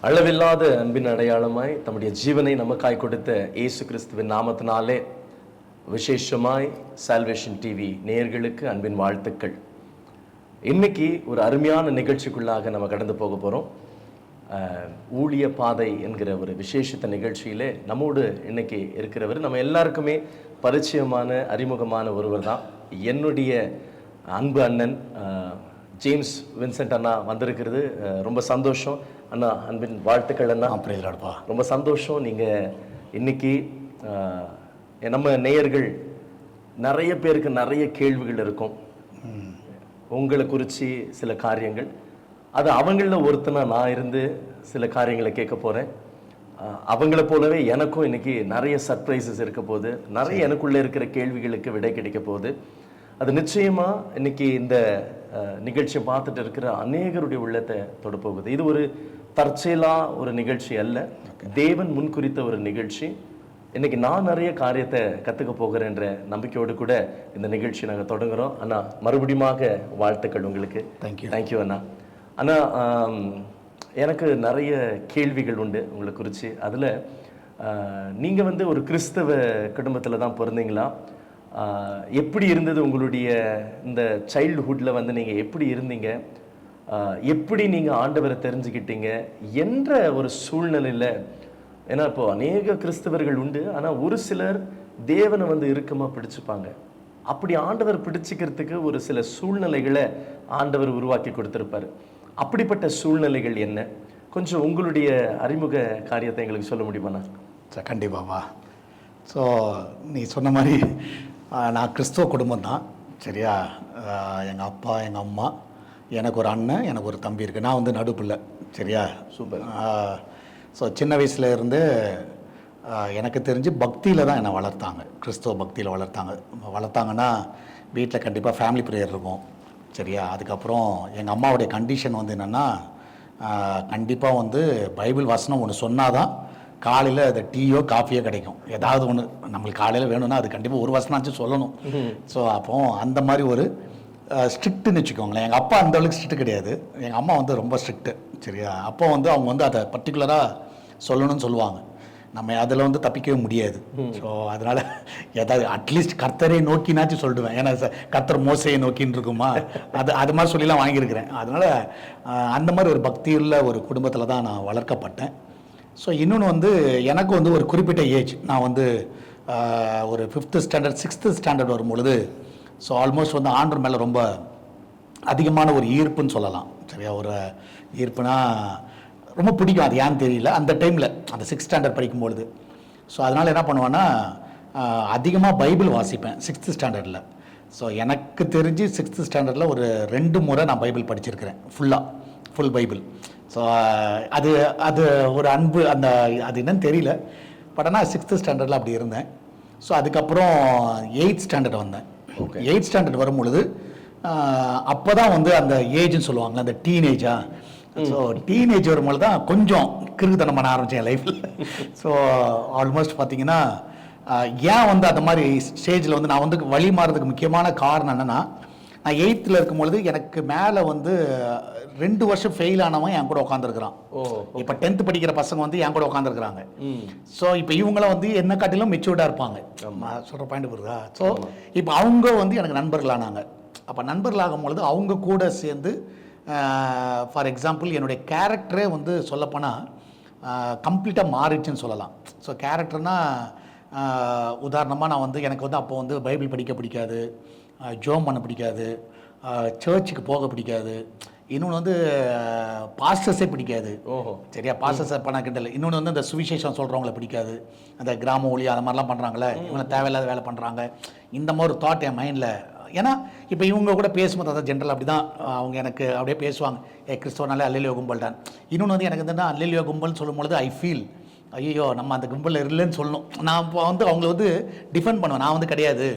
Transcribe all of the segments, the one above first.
அளவில்லாத அன்பின் அடையாளமாய் தம்முடைய ஜீவனை நமக்காய் கொடுத்த இயேசு கிறிஸ்துவின் நாமத்தினாலே விசேஷமாய் சால்வேஷன் டிவி நேயர்களுக்கு அன்பின் வாழ்த்துக்கள். இன்னைக்கு ஒரு அருமையான நிகழ்ச்சிக்குள்ளாக நம்ம கடந்து போக போகிறோம். ஊழிய பாதை என்கிற ஒரு விசேஷத்த நிகழ்ச்சியிலே நம்மோடு இன்னைக்கு இருக்கிறவர் நம்ம எல்லாருக்குமே பரிச்சயமான அறிமுகமான ஒருவர் தான். என்னுடைய அன்பு அண்ணன் ஜேம்ஸ் வின்சென்ட் அண்ணா வந்திருக்கிறது ரொம்ப சந்தோஷம். அண்ணா அன்பின் வாழ்த்துக்கள் அண்ணா. அப்படிப்பா ரொம்ப சந்தோஷம். நீங்கள் இன்னைக்கு நம்ம நேயர்கள் நிறைய பேருக்கு நிறைய கேள்விகள் இருக்கும் உங்களை குறித்து சில காரியங்கள். அது அவங்களில் ஒருத்தனா நான் இருந்து சில காரியங்களை கேட்க போகிறேன். அவங்கள போலவே எனக்கும் இன்னைக்கு நிறைய சர்ப்ரைசஸ் இருக்க போகுது. நிறைய எனக்குள்ளே இருக்கிற கேள்விகளுக்கு விடை கிடைக்க போகுது. அது நிச்சயமாக இன்னைக்கு இந்த நிகழ்ச்சியை பார்த்துட்டு இருக்கிற அநேகருடைய உள்ளத்தை தொட போகுது. இது ஒரு தற்செயலா ஒரு நிகழ்ச்சி அல்ல, தேவன் முன்குறித்த ஒரு நிகழ்ச்சி. இன்னைக்கு நான் நிறைய காரியத்தை கற்றுக்க போகிறேன்ற நம்பிக்கையோடு கூட இந்த நிகழ்ச்சி நாங்கள் தொடங்குகிறோம். அண்ணா மறுபடியுமாக வாழ்த்துக்கள் உங்களுக்கு. தேங்க்யூ அண்ணா. அண்ணா, எனக்கு நிறைய கேள்விகள் உண்டு உங்களை குறித்து. அதில் நீங்கள் ஒரு கிறிஸ்தவ குடும்பத்தில் தான் பிறந்தீங்களா? எப்படி இருந்தது உங்களுடைய இந்த சைல்டுஹுட்டில் நீங்கள் எப்படி இருந்தீங்க? எப்படி நீங்கள் ஆண்டவரை தெரிஞ்சுக்கிட்டீங்க என்ற ஒரு சூழ்நிலையில்? ஏன்னா இப்போது அநேக கிறிஸ்தவர்கள் உண்டு, ஆனால் ஒரு சிலர் தேவனை இறுக்கமாக பிடிச்சிப்பாங்க. அப்படி ஆண்டவர் பிடிச்சிக்கிறதுக்கு ஒரு சில சூழ்நிலைகளை ஆண்டவர் உருவாக்கி கொடுத்துருப்பார். அப்படிப்பட்ட சூழ்நிலைகள் என்ன? கொஞ்சம் உங்களுடைய அறிமுக காரியத்தை எங்களுக்கு சொல்ல முடியுமாண்ணா? சார் கண்டிப்பாவா. ஸோ நீ சொன்ன மாதிரி நான் கிறிஸ்துவ குடும்பம் தான், சரியா? எங்கள் அப்பா, எங்கள் அம்மா, எனக்கு ஒரு அண்ணன், எனக்கு ஒரு தம்பி இருக்குது. நான் நடுப்பில்லை, சரியா? சூப்பர். ஸோ சின்ன வயசுல இருந்து எனக்கு தெரிஞ்சு பக்தியில் தான் என்னை வளர்த்தாங்க. கிறிஸ்துவ பக்தியில் வளர்த்தாங்கன்னா வீட்டில் கண்டிப்பாக ஃபேமிலி ப்ரேயர் இருக்கும், சரியா? அதுக்கப்புறம் எங்கள் அம்மாவுடைய கண்டிஷன் என்னென்னா, கண்டிப்பாக பைபிள் வசனம் ஒன்று சொன்னால் தான் காலையில் அது டீயோ காஃபியோ கிடைக்கும். ஏதாவது ஒன்று நம்மளுக்கு காலையில் வேணும்னா அது கண்டிப்பாக ஒரு வசனாச்சும் சொல்லணும். ஸோ அப்போ அந்த மாதிரி ஒரு ஸ்ட்ரிக்ட்டுன்னு வச்சுக்கோங்களேன். எங்கள் அப்பா அந்த அளவுக்கு ஸ்ட்ரிக்ட்டு கிடையாது, எங்கள் அம்மா ரொம்ப ஸ்ட்ரிக்ட்டு, சரியா? அப்போ அவங்க அதை பர்டிகுலராக சொல்லணும்னு சொல்லுவாங்க. நம்ம அதில் தப்பிக்கவே முடியாது. ஸோ அதனால் ஏதாவது அட்லீஸ்ட் கர்த்தரை நோக்கினாச்சும் சொல்லிடுவேன். ஏன்னா கர்த்தர் மோசையை நோக்கின்னு இருக்குமா, அது மாதிரி சொல்லிலாம் வாங்கியிருக்கிறேன். அதனால் அந்த மாதிரி ஒரு பக்தியுள்ள ஒரு குடும்பத்தில் தான் நான் வளர்க்கப்பட்டேன். ஸோ இன்னொன்று எனக்கு ஒரு குறிப்பிட்ட ஏஜ், நான் ஒரு 5th ஸ்டாண்டர்ட் 6th ஸ்டாண்டர்ட் வரும்பொழுது, ஸோ ஆல்மோஸ்ட் ஆண்டவர் மேலே ரொம்ப அதிகமான ஒரு ஈர்ப்புன்னு சொல்லலாம், சரியா? ஒரு ஈர்ப்புனா ரொம்ப பிடிக்கும், அது ஏன்னு தெரியல. அந்த டைமில் அந்த 6th ஸ்டாண்டர்ட் படிக்கும்பொழுது ஸோ அதனால் என்ன பண்ணுவேன்னா, அதிகமாக பைபிள் வாசிப்பேன் 6th ஸ்டாண்டர்டில். ஸோ எனக்கு தெரிஞ்சு 6th ஸ்டாண்டர்டில் ஒரு 2 முறை நான் பைபிள் படிச்சிருக்கிறேன், ஃபுல் பைபிள். ஸோ அது அது ஒரு அன்பு, அது என்னன்னு தெரியல. பட் ஆனால் 6th ஸ்டாண்டர்டில் அப்படி இருந்தேன். ஸோ அதுக்கப்புறம் 8th ஸ்டாண்டர்ட் வந்தேன். 8th ஸ்டாண்டர்ட் வரும்பொழுது அப்போ தான் அந்த ஏஜ்னு சொல்லுவாங்க, அந்த டீனேஜா. ஸோ டீனேஜ் வரும்பொழுது தான் கொஞ்சம் கிறுக்குத்தனம் பண்ண ஆரம்பித்தேன் லைஃப்பில். ஸோ ஆல்மோஸ்ட் பார்த்தீங்கன்னா, ஏன் அந்த மாதிரி ஸ்டேஜில் நான் வழி மாறதுக்கு முக்கியமான காரணம் என்னென்னா, நான் 8th இருக்கும்பொழுது எனக்கு மேலே 2 வருஷம் ஃபெயில் ஆனவன் என் கூட உட்காந்துருக்குறான். இப்போ 10th படிக்கிற பசங்க என் கூட உட்காந்துருக்குறாங்க. ஸோ இப்போ இவங்களாம் என்ன காட்டிலும் மெச்சூர்டாக இருப்பாங்க. சொல்கிற பாயிண்ட் புரியுதா? ஸோ இப்போ அவங்க எனக்கு நண்பர்களானாங்க. அப்போ நண்பர்களாகும் பொழுது அவங்க கூட சேர்ந்து, ஃபார் எக்ஸாம்பிள் என்னுடைய கேரக்டரே சொல்லப்போனால் கம்ப்ளீட்டாக மாறிடுச்சுன்னு சொல்லலாம். ஸோ கேரக்டர்னால் உதாரணமாக நான் எனக்கு அப்போ பைபிள் படிக்க பிடிக்காது, ஜோம் பண்ண பிடிக்காது, சர்ச்சுக்கு போக பிடிக்காது, இன்னொன்று பாஸ்டர்ஸே பிடிக்காது. சரியா? பாஸ்டர்ஸை பண்ண கிட்டல. இன்னொன்று இந்த சுவிசேஷம் சொல்கிறவங்கள பிடிக்காது, அந்த கிராம ஒளி அது மாதிரிலாம் பண்ணுறாங்களே, இவங்க தேவையில்லாத வேலை பண்ணுறாங்க, இந்த மாதிரி ஒரு தாட் என் மைண்டில். ஏன்னா இப்போ இவங்க கூட பேசும்போது அதான் ஜென்ரல் அப்படி தான் அவங்க எனக்கு அப்படியே பேசுவாங்க, கிறிஸ்தவனாலே அல்லேலியா கும்பல் தான். இன்னொன்று எனக்கு அல்லேலியா கும்பல்னு சொல்லும்பொழுது ஐ ஃபீல், ஐயோ நம்ம அந்த கும்பலில் இல்லைன்னு சொல்லணும். நான் இப்போ அவங்கள டிஃபெண்ட் பண்ணுவேன், நான் கிடையாது,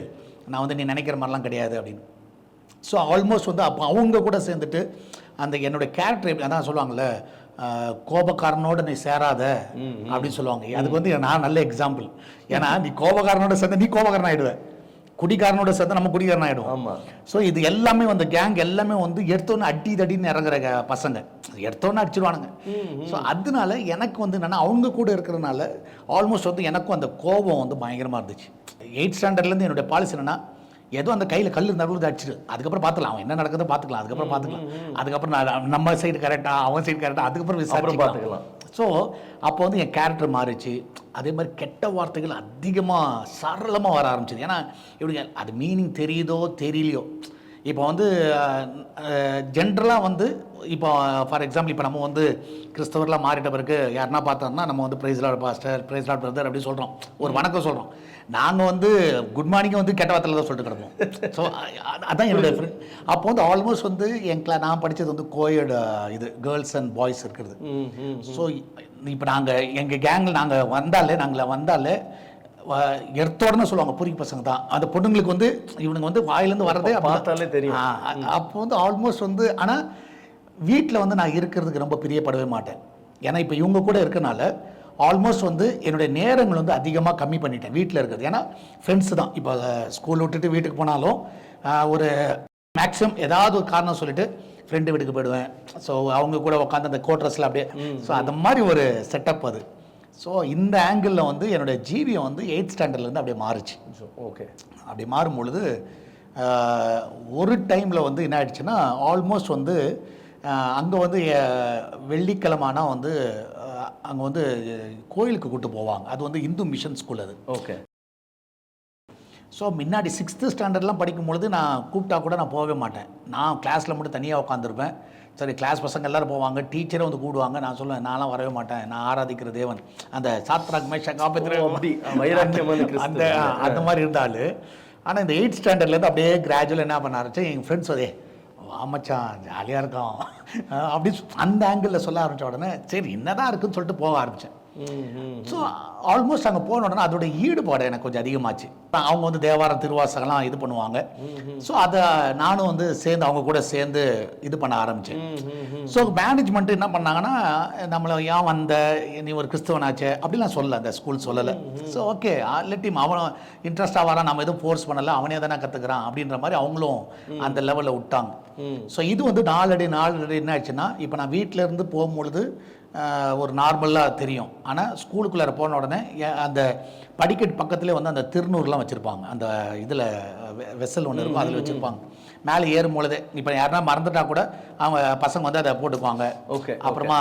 நான் நீ நினைக்கிற மாதிரிலாம் கிடையாது அப்படின்னு. ஸோ ஆல்மோஸ்ட் அப்போ அவங்க கூட சேர்ந்துட்டு அந்த என்னோடய கேரக்டர் எப்படி அதான் சொல்லுவாங்கள்ல, கோபக்காரனோட நீ சேராத அப்படின்னு சொல்லுவாங்க. அதுக்கு நான் நல்ல எக்ஸாம்பிள். ஏன்னா நீ கோபக்காரனோட சேர்ந்த நீ கோபக்காரன் ஆகிடுவேன், குடிகாரனோட சேர்ந்து நம்ம குடிகாரன் ஆகிடும். ஆமாம். ஸோ இது எல்லாமே கேங் எல்லாமே எடுத்தோன்னு அடி தடின்னு இறங்குற பசங்க. எடுத்தோன்னே அடிச்சிருவானுங்க. ஸோ அதனால எனக்கு வந்து என்னென்னா அவங்க கூட இருக்கிறதுனால ஆல்மோஸ்ட் வந்து எனக்கும் அந்த கோபம் வந்து பயங்கரமாக இருந்துச்சு. 8th ஸ்டாண்டர்ட்லேருந்து என்னுடைய பாலிசி என்னென்னா, ஏதோ அந்த கையில் கல் நடுவில் அடிச்சிடு, அதுக்கப்புறம் பார்த்துக்கலாம், அவன் என்ன நடக்குதோ பார்த்துக்கலாம், அதுக்கப்புறம் பார்த்துக்கலாம், அதுக்கப்புறம் நம்ம சைடு கரெக்டாக அவன் சைடு கரெக்டாக, அதுக்கப்புறம் விசாரிச்சு பார்த்துக்கலாம். ஸோ அப்போ வந்து என் கேரக்டர் மாறிச்சு. அதே மாதிரி கெட்ட வார்த்தைகள் அதிகமாக சரளமாக வர ஆரம்பிச்சிது. ஏன்னா இப்படி அது மீனிங் தெரியுதோ தெரியலையோ, இப்போ வந்து ஜென்ரலாக வந்து இப்போ ஃபார் எக்ஸாம்பிள் இப்போ நம்ம வந்து கிறிஸ்தவர்லாம் மாறிட்ட பிறகு யாருன்னா பார்த்தோம்னா நம்ம வந்து praise Lord pastor, praise Lord brother அப்படி சொல்கிறோம், ஒரு வணக்கம் சொல்கிறோம். நாங்கள் வந்து குட் மார்னிங் வந்து கெட்ட வார்த்தையில் தான் சொல்லிட்டு கிடப்போம். ஸோ அதான் என்னுடைய ஃப்ரெண்ட். அப்போ வந்து ஆல்மோஸ்ட் வந்து நான் படித்தது வந்து கோயட், இது கேர்ள்ஸ் அண்ட் பாய்ஸ் இருக்கிறது. ஸோ இப்போ நாங்கள் எங்கள் கேங்கில் நாங்கள் வந்தாலே எடுத்தோடனே சொல்லுவாங்க பூரிக்கு பசங்க தான். அந்த பொண்ணுங்களுக்கு வந்து இவனுங்க வந்து வாயிலேருந்து வர்றதே பார்த்தாலே தெரியும். அப்போ வந்து ஆல்மோஸ்ட் வந்து ஆனால் வீட்டில் வந்து நான் இருக்கிறதுக்கு ரொம்ப பிரியப்படவே மாட்டேன். ஏன்னா இப்போ இவங்க கூட இருக்கனால ஆல்மோஸ்ட் வந்து என்னுடைய நேரங்கள் வந்து அதிகமாக கம்மி பண்ணிட்டேன் வீட்டில் இருக்கிறது. ஏன்னா ஃப்ரெண்ட்ஸு தான். இப்போ ஸ்கூல் விட்டுட்டு வீட்டுக்கு போனாலும் ஒரு மேக்ஸிமம் ஏதாவது ஒரு காரணம் சொல்லிட்டு ஃப்ரெண்டு வீட்டுக்கு போயிடுவேன். ஸோ அவங்க கூட உட்காந்து அந்த கோட்ரஸில் அப்படியே, ஸோ அந்த மாதிரி ஒரு செட்டப் அது. ஸோ இந்த ஆங்கிளில் வந்து என்னுடைய ஜீவியம் வந்து 8th ஸ்டாண்டர்ட்லேருந்து அப்படியே மாறுச்சு. ஓகே. அப்படி மாறும் பொழுது ஒரு டைமில் வந்து என்ன ஆயிடுச்சுன்னா, ஆல்மோஸ்ட் வந்து அங்கே வந்து வெள்ளிக்கிழமானா வந்து அங்கே வந்து கோயிலுக்கு கூப்பிட்டு போவாங்க. அது வந்து இந்து மிஷன் ஸ்கூல் அது. ஓகே. ஸோ முன்னாடி 6th ஸ்டாண்டர்ட்லாம் படிக்கும்பொழுது நான் கூப்பிட்டா கூட நான் போகவே மாட்டேன். நான் கிளாஸில் மட்டும் தனியாக உட்காந்துருப்பேன். சரி, கிளாஸ் பசங்க எல்லோரும் போவாங்க, டீச்சரை வந்து கூடுவாங்க. நான் சொல்லுவேன், நான்லாம் வரவே மாட்டேன், நான் ஆராதிக்கிற தேவன், அந்த சாத்ராக் மேஷாக் அந்த மாதிரி இருந்தாலும். ஆனால் இந்த 8th ஸ்டாண்டர்ட்லேருந்து அப்படியே கிராஜுவல் என்ன பண்ண ஆரம்பித்தேன், எங்கள் ஃப்ரெண்ட்ஸ் அதே ஆமாச்சான் ஜாலியாக இருக்கும் அப்படி அந்த ஆங்கிளில் சொல்ல ஆரம்பித்த உடனே சரி என்னதான் இருக்குன்னு சொல்லிட்டு போக ஆரம்பித்தேன். ஸோ ஆல்மோஸ்ட் அங்கே போன உடனே அதோட ஈடுபாடு எனக்கு கொஞ்சம் அதிகமாச்சு. அவங்க வந்து தேவாரம் திருவாசகம்லாம் இது பண்ணுவாங்க. ஸோ அதை நானும் வந்து சேர்ந்து அவங்க கூட சேர்ந்து இது பண்ண ஆரம்பித்தேன். ஸோ மேனேஜ்மெண்ட்டு என்ன பண்ணாங்கன்னா, நம்மளை ஏன் வந்த நீ ஒரு கிறிஸ்தவனாச்சே அப்படிலாம் சொல்லலை, அந்த ஸ்கூல் சொல்லலை. ஸோ ஓகே லெட்டிம் அவன் இன்ட்ரெஸ்டாக வரான், நம்ம எதுவும் ஃபோர்ஸ் பண்ணலை, அவனே தானே கற்றுக்குறான் அப்படின்ற மாதிரி அவங்களும் அந்த லெவலில் விட்டாங்க. ஸோ இது வந்து நாளடி என்ன ஆச்சுன்னா, இப்போ நான் வீட்டிலேருந்து போகும்பொழுது ஒரு நார்மலாக தெரியும். ஆனால் ஸ்கூலுக்குள்ளே போன உடனே அந்த படிக்கட்டு பக்கத்துலேயே வந்து அந்த திருநூறுலாம் வச்சுருப்பாங்க. அந்த இதில் வெசல் ஒன்று இருக்கும், அதில் வச்சுருப்பாங்க. மேலே ஏறும் பொழுதே இப்போ யாருன்னா மறந்துட்டா கூட அவங்க பசங்க வந்து அதை போட்டுக்குவாங்க. ஓகே. அப்புறமா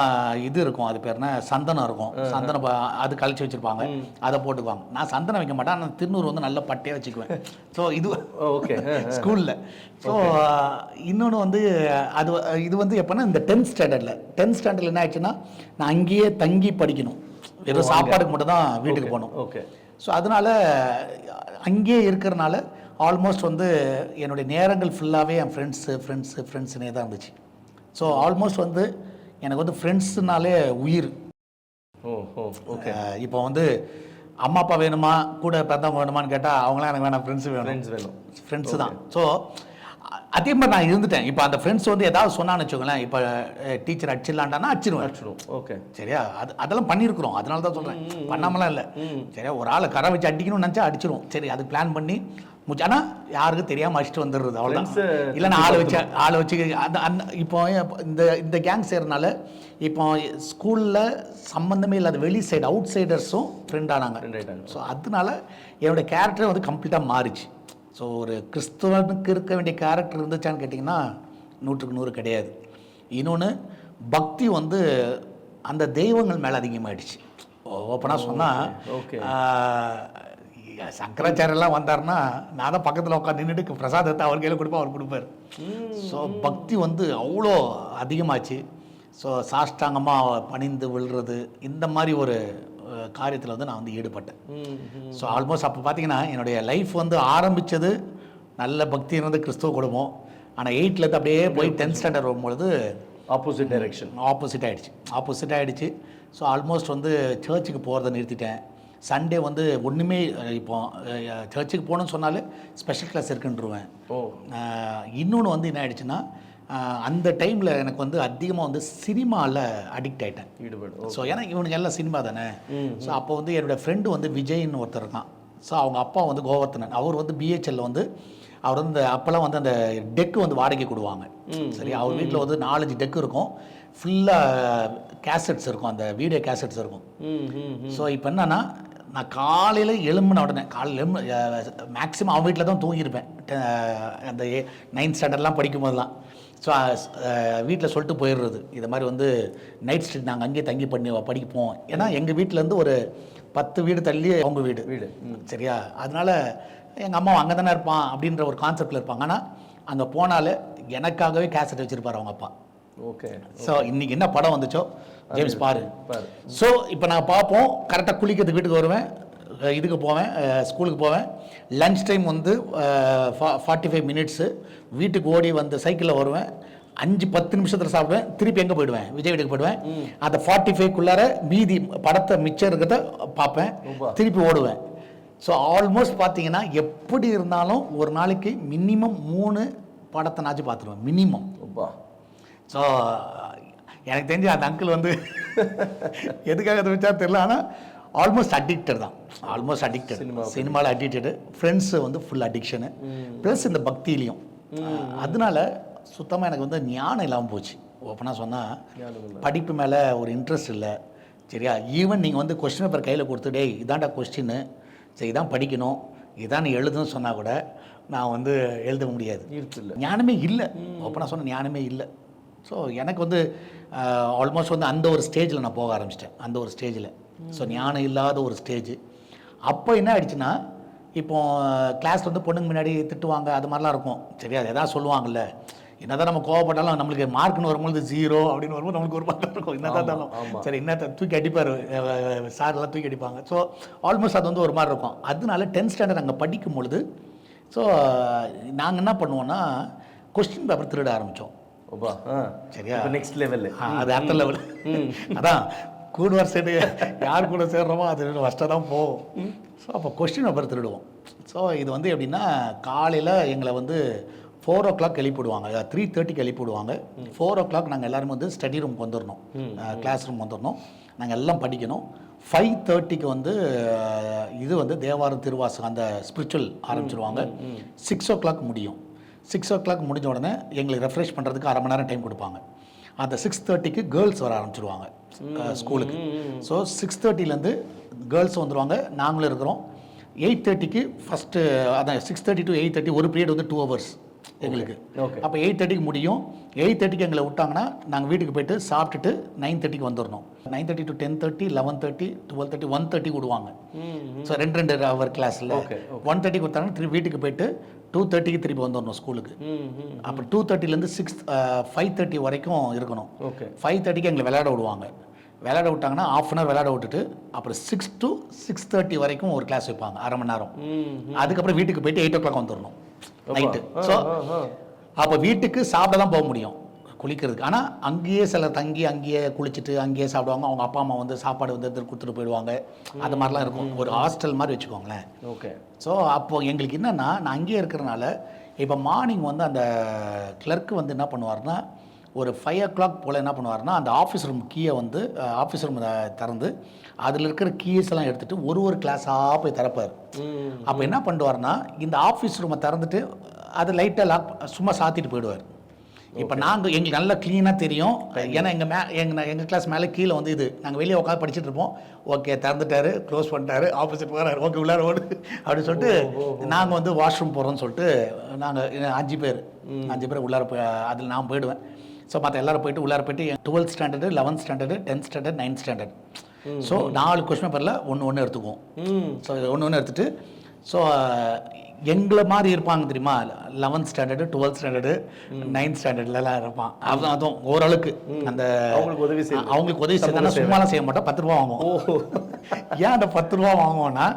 இது இருக்கும், அது பேர் என்ன, சந்தனம் இருக்கும், சந்தனம் அது கழிச்சு வச்சுருப்பாங்க, அதை போட்டுக்குவாங்க. நான் சந்தனம் வைக்க மாட்டேன், ஆனால் திருநூறு வந்து நல்ல பட்டையாக வச்சுக்குவேன். ஸோ இது ஓகே ஸ்கூலில். ஸோ இன்னொன்று வந்து இது வந்து எப்போனா இந்த 10th ஸ்டாண்டர்டில் என்ன ஆயிடுச்சுன்னா, நான் அங்கேயே தங்கி படிக்கணும், வெறும் சாப்பாடுக்கு மட்டும் தான் வீட்டுக்கு போகணும். ஓகே. ஸோ அதனால் அங்கேயே இருக்கிறனால ஆல்மோஸ்ட் வந்து என்னுடைய நேரங்கள் ஃபுல்லாகவே என் ஃப்ரெண்ட்ஸுனே தான் இருந்துச்சு. ஸோ ஆல்மோஸ்ட் வந்து எனக்கு வந்து ஃப்ரெண்ட்ஸுனாலே உயிர். ஓகே. இப்போ வந்து அம்மா அப்பா வேணுமா, கூட பிறந்தவங்க வேணுமான்னு கேட்டால் அவங்களாம் எனக்கு வேணாம், ஃப்ரெண்ட்ஸு தான். ஸோ அதே மாதிரி நான் இருந்துட்டேன். இப்போ அந்த ஃப்ரெண்ட்ஸ் வந்து ஏதாவது சொன்னான்னு வச்சுக்கோங்களேன், இப்போ டீச்சர் அடிச்சிடலான்டானா அடிச்சிடுவோம். ஓகே சரியா, அதெல்லாம் பண்ணியிருக்கிறோம், அதனால தான் சொல்கிறேன், பண்ணாமலாம் இல்லை. சரியா, ஒரு ஆளை கரை வச்சு அடிக்கணும்னு நினச்சா அடிச்சிடுவோம். சரி, அது பிளான் பண்ணி ஆனால் யாருக்கும் தெரியாமல் அடிச்சுட்டு வந்துடுறது, அவ்வளோதான். இல்லைன்னா ஆளை வச்சு அந்த இப்போ இந்த கேங் செய்கிறனால இப்போ ஸ்கூலில் சம்மந்தமே இல்லாத வெளி சைடு அவுட் சைடர்ஸும் ஃப்ரெண்ட் ஆனாங்க. ஸோ அதனால என்னோடய கேரக்டர் வந்து கம்ப்ளீட்டாக மாறிச்சு. ஸோ ஒரு கிறிஸ்தவனுக்கு இருக்க வேண்டிய கேரக்டர் இருந்துச்சான்னு கேட்டிங்கன்னா 100க்கு 100 கிடையாது. இன்னொன்று பக்தி வந்து அந்த தெய்வங்கள் மேலே அதிகமாகிடுச்சு. ஓப்பனாக சொன்னால் சங்கராச்சாரியெல்லாம் வந்தார்னா நான் தான் பக்கத்தில் உட்காந்து நின்றுட்டு பிரசாதத்தை அவர் கையில் கொடுப்பேன், அவர் கொடுப்பார். ஸோ பக்தி வந்து அவ்வளோ அதிகமாச்சு. ஸோ சாஷ்டாங்கமாக பணிந்து விழுறது, இந்த மாதிரி ஒரு காரியத்தில் வந்து நான் வந்து ஈடுபட்டேன். ஸோ ஆல்மோஸ்ட் அப்போ பார்த்தீங்கன்னா என்னுடைய லைஃப் வந்து ஆரம்பித்தது நல்ல பக்தி இருந்த கிறிஸ்துவ குடும்பம். ஆனால் 8th அப்படியே போய் 10th ஸ்டாண்டர்ட் வரும்பொழுது ஆப்போசிட் ஆகிடுச்சு. ஸோ ஆல்மோஸ்ட் வந்து சர்ச்சுக்கு போகிறத நிறுத்திட்டேன். சண்டே வந்து ஒன்றுமே, இப்போ சர்ச்சுக்கு போகணுன்னு சொன்னாலே ஸ்பெஷல் கிளாஸ் இருக்குன்றுவேன். இன்னொன்று வந்து என்ன ஆகிடுச்சுன்னா, அந்த டைமில் எனக்கு வந்து அதிகமாக வந்து சினிமாவில் அடிக்ட் ஆகிட்டேன், ஈடுபாடு. ஸோ ஏன்னா இவனுக்கு எல்லாம் சினிமா தானே. ஸோ அப்போ வந்து என்னோடய ஃப்ரெண்டு வந்து விஜய்ன்னு ஒருத்தர் இருக்கான். ஸோ அவங்க அப்பா வந்து கோவர்த்தனன், அவர் வந்து பிஹெச்எல்ல வந்து அவர் வந்து அப்போல்லாம் வந்து அந்த டெக்கு வந்து வாடகை கொடுவாங்க. சரி, அவர் வீட்டில் வந்து 4-5 டெக்கு இருக்கும். ஃபுல்லாக கேசட்ஸ் இருக்கும், அந்த வீடியோ கேசட்ஸ் இருக்கும். ஸோ இப்போ என்னன்னா, நான் காலையில் எழும்பின உடனே மேக்ஸிமம் அவன் வீட்டில் தான் தூங்கியிருப்பேன். அந்த 9th ஸ்டாண்டர்ட்லாம் படிக்கும் போதெல்லாம். ஸோ வீட்டில் சொல்லிட்டு போயிடுறது, இது மாதிரி வந்து நைட் ஸ்ட்ரீட் நாங்கள் அங்கேயே தங்கி படிப்போம். ஏன்னா எங்கள் வீட்டிலேருந்து ஒரு 10 வீடு தள்ளி அவங்க வீடு சரியா. அதனால எங்கள் அம்மா அங்கே தானே இருப்பான் அப்படின்ற ஒரு கான்செப்டில் இருப்பாங்க. ஆனால் அங்கே போனாலே எனக்காகவே கேசட் வச்சுருப்பார் அவங்க அப்பா. ஓகே. ஸோ இன்றைக்கி என்ன படம் வந்துச்சோ ஜேம்ஸ் பாரு. ஸோ இப்போ நான் பார்ப்போம், கரெக்டாக குளிக்கிறதுக்கு வீட்டுக்கு வருவேன், இதுக்கு போவேன், ஸ்கூலுக்கு போவேன். லன்ச் டைம் வந்து 45 மினிட்ஸு. வீட்டுக்கு ஓடி வந்து சைக்கிளில் வருவேன், 5-10 நிமிஷத்தில் சாப்பிடுவேன். திருப்பி எங்கே போயிடுவேன், விஜய் வீட்டுக்கு போயிடுவேன். அந்த 45க்குள்ளார மீதி படத்தை மிச்சம் இருக்கிறத பார்ப்பேன், திருப்பி ஓடுவேன். ஸோ ஆல்மோஸ்ட் பார்த்தீங்கன்னா எப்படி இருந்தாலும் ஒரு நாளைக்கு மினிமம் 3 படத்தை நாச்சு பார்த்துருவேன் மினிமம். ஸோ எனக்கு தெரிஞ்சு அந்த அங்கிள் வந்து எதுக்காக அதை வச்சா தெரியல, ஆனால் ஆல்மோஸ்ட் அடிக்டட் தான். ஆல்மோஸ்ட் அடிக்டட், சினிமாவில் அடிக்டடு, ஃப்ரெண்ட்ஸு வந்து ஃபுல் அடிக்ஷனு, ப்ளஸ் இந்த பக்தியிலையும். அதனால சுத்தமாக எனக்கு வந்து ஞானம் இல்லாமல் போச்சு. ஓப்பனாக சொன்னால் படிப்பு மேலே ஒரு இன்ட்ரெஸ்ட் இல்லை சரியா. ஈவன் நீங்கள் வந்து கொஸ்டின் பேப்பர் கையில் கொடுத்து டேய் இதான்டா கொஸ்டின்னு, சரி இதான் படிக்கணும், இதான் நீ எழுதுன்னு சொன்னால் கூட நான் வந்து எழுத முடியாது. ஞானமே இல்லை, ஓப்பனாக சொன்ன ஞானமே இல்லை. ஸோ எனக்கு வந்து ஆல்மோஸ்ட் வந்து அந்த ஒரு ஸ்டேஜில் நான் போக ஆரம்பிச்சிட்டேன், அந்த ஒரு ஸ்டேஜில். ஸோ ஞானம் இல்லாத ஒரு ஸ்டேஜ். அப்போ என்ன ஆயிடுச்சுன்னா, இப்போ கிளாஸ் வந்து பொண்ணுங்க முன்னாடி திட்டுவாங்க, அது மாதிரிலாம் இருக்கும் சரியா. அது எதாவது சொல்லுவாங்கல்ல, என்னதான் நம்ம கோவப்பட்டாலும் நம்மளுக்கு மார்க்குன்னு வரும்போது 0 அப்படின்னு வரும்போது நம்மளுக்கு ஒரு மாதிரி இருக்கும். என்னதான் இருந்தாலும் சரி, என்ன தூக்கி அடிப்பார் சார்லாம் தூக்கி அடிப்பாங்க. ஸோ ஆல்மோஸ்ட் அது வந்து ஒரு மாதிரி இருக்கும். அதனால 10th ஸ்டாண்டர்ட் அங்கே படிக்கும் பொழுது ஸோ நாங்கள் என்ன பண்ணுவோன்னா, கொஸ்டின் பேப்பர் திருட ஆரம்பித்தோம் சரியா. நெக்ஸ்ட் லெவல், அது அடுத்த லெவல். அதான் கூடுவார் சேர்ந்து யார் கூட சேர்றோமோ அது ஃபஸ்ட்டாக தான் போகும். ஸோ அப்போ கொஸ்டின் பேப்பர் திருடுவோம். ஸோ இது வந்து எப்படின்னா, காலையில் எங்களை வந்து 4 o'clock எழுப்பிவிடுவாங்க, 3:30க்கு எழுப்பிவிடுவாங்க. 4 o'clock நாங்கள் எல்லாருமே வந்து ஸ்டடி ரூமுக்கு வந்துடணும், கிளாஸ் ரூம் வந்துடணும், நாங்கள் எல்லாம் படிக்கணும். 5:30க்கு வந்து இது வந்து தேவாரம் திருவாசகம் அந்த ஸ்பிரிச்சுவல் ஆரம்பிச்சிருவாங்க. 6 o'clock முடியும். 6 o'clock முடிஞ்ச உடனே எங்களுக்கு ரெஃப்ரெஷ் பண்ணுறதுக்கு அரை மணி நேரம் டைம் கொடுப்பாங்க. அந்த 6:30க்கு கேர்ள்ஸ் வர ஆரம்பிச்சிருவாங்க ஸ்கூலுக்கு. ஸோ 6:30லேருந்து கேர்ள்ஸ் வந்துடுவாங்க, நாங்களும் இருக்கிறோம். 8:30க்கு ஃபஸ்ட்டு அதான் 6:30 to 8:30 ஒரு பீரியட் வந்து 2 hours எங்களுக்கு. அப்போ 8:30க்கு முடியும். 8:30க்கு எங்களை விட்டாங்கன்னா நாங்கள் வீட்டுக்கு போயிட்டு சாப்பிட்டுட்டு 9:30க்கு வந்துடணும். 9:30 to 10:30, 11:30, 12:30, 1:30 விடுவாங்க. ஸோ 2 ஹவர் கிளாஸில் 1:30க்கு கொடுத்தாங்கன்னா திருப்பி வீட்டுக்கு போயிட்டு 2:30க்கு திருப்பி வந்துடணும் ஸ்கூலுக்கு. அப்புறம் 2:30லேருந்து 5:30 வரைக்கும் இருக்கணும். 5:30க்கு எங்களை விளையாட விடுவாங்க. விளையாட விட்டாங்கன்னா ½ hour விளையாட விட்டுட்டு அப்புறம் 6 to 6:30 வரைக்கும் ஒரு கிளாஸ் வைப்பாங்க, அரை மணி நேரம். அதுக்கப்புறம் வீட்டுக்கு போயிட்டு 8 o'clock வந்துடணும் நைட்டு. ஸோ அப்போ வீட்டுக்கு சாப்பிட தான் போக முடியும், குளிக்கிறதுக்கு. ஆனால் அங்கேயே சிலர் தங்கி அங்கேயே குளிச்சுட்டு அங்கேயே சாப்பிடுவாங்க. அவங்க அப்பா அம்மா வந்து சாப்பாடு வந்து கொடுத்துட்டு போயிடுவாங்க. அது மாதிரிலாம் இருக்கும், ஒரு ஹாஸ்டல் மாதிரி வச்சுக்கோங்களேன். ஸோ அப்போது எங்களுக்கு என்னென்னா, நான் அங்கேயே இருக்கிறனால இப்போ மார்னிங் வந்து அந்த கிளர்க்கு வந்து என்ன பண்ணுவார்னா, ஒரு 5 o'clock போல் என்ன பண்ணுவார்னா, அந்த ஆஃபீஸ் ரூம் கீயை வந்து ஆஃபீஸ் ரூம் திறந்து அதில் இருக்கிற கீஸ் எல்லாம் எடுத்துகிட்டு ஒரு கிளாஸாக போய் திறப்பார். அப்போ என்ன பண்ணுவார்னா, இந்த ஆஃபீஸ் ரூமை திறந்துட்டு அது லைட்டாக லாக் சும்மா சாத்திட்டு போயிடுவார். இப்போ நாங்கள் எங்களுக்கு நல்லா க்ளீனாக தெரியும், ஏன்னா எங்கள் கிளாஸ் மேலே கீழே வந்து இது நாங்கள் வெளியே உட்காந்து படிச்சுட்டு இருப்போம். ஓகே திறந்துட்டாரு, க்ளோஸ் பண்ணிட்டாரு, ஆப்போசிட் போகிறாரு, ஓகே உள்ளார ஓடு அப்படின்னு சொல்லிட்டு நாங்கள் வந்து வாஷ்ரூம் போகிறோம்னு சொல்லிட்டு நாங்கள் 5 பேர் உள்ளார போய் அதில் நான் போயிடுவேன். ஸோ மற்ற எல்லோரும் போயிட்டு உள்ளார போயிட்டு 12th standard, 11th standard, 10th standard, 9th standard. So 4 question பேப்பரில் ஒன்று எடுத்துக்குவோம். ஸோ ஒன்று எடுத்துகிட்டு ஸோ எங்களை மாதிரி இருப்பாங்க தெரியுமா, 11th standard, 12th standard, 9th ஸ்டாண்டர்ட்லாம் இருப்பான். அதுவும் ஓரளவுக்கு அந்த அவங்களுக்கு உதவி செய்யணும். சும்மாலாம் செய்ய மாட்டோம், 10 ரூபா வாங்குவோம். ஏன் அந்த 10 ரூபா வாங்குவோன்னா,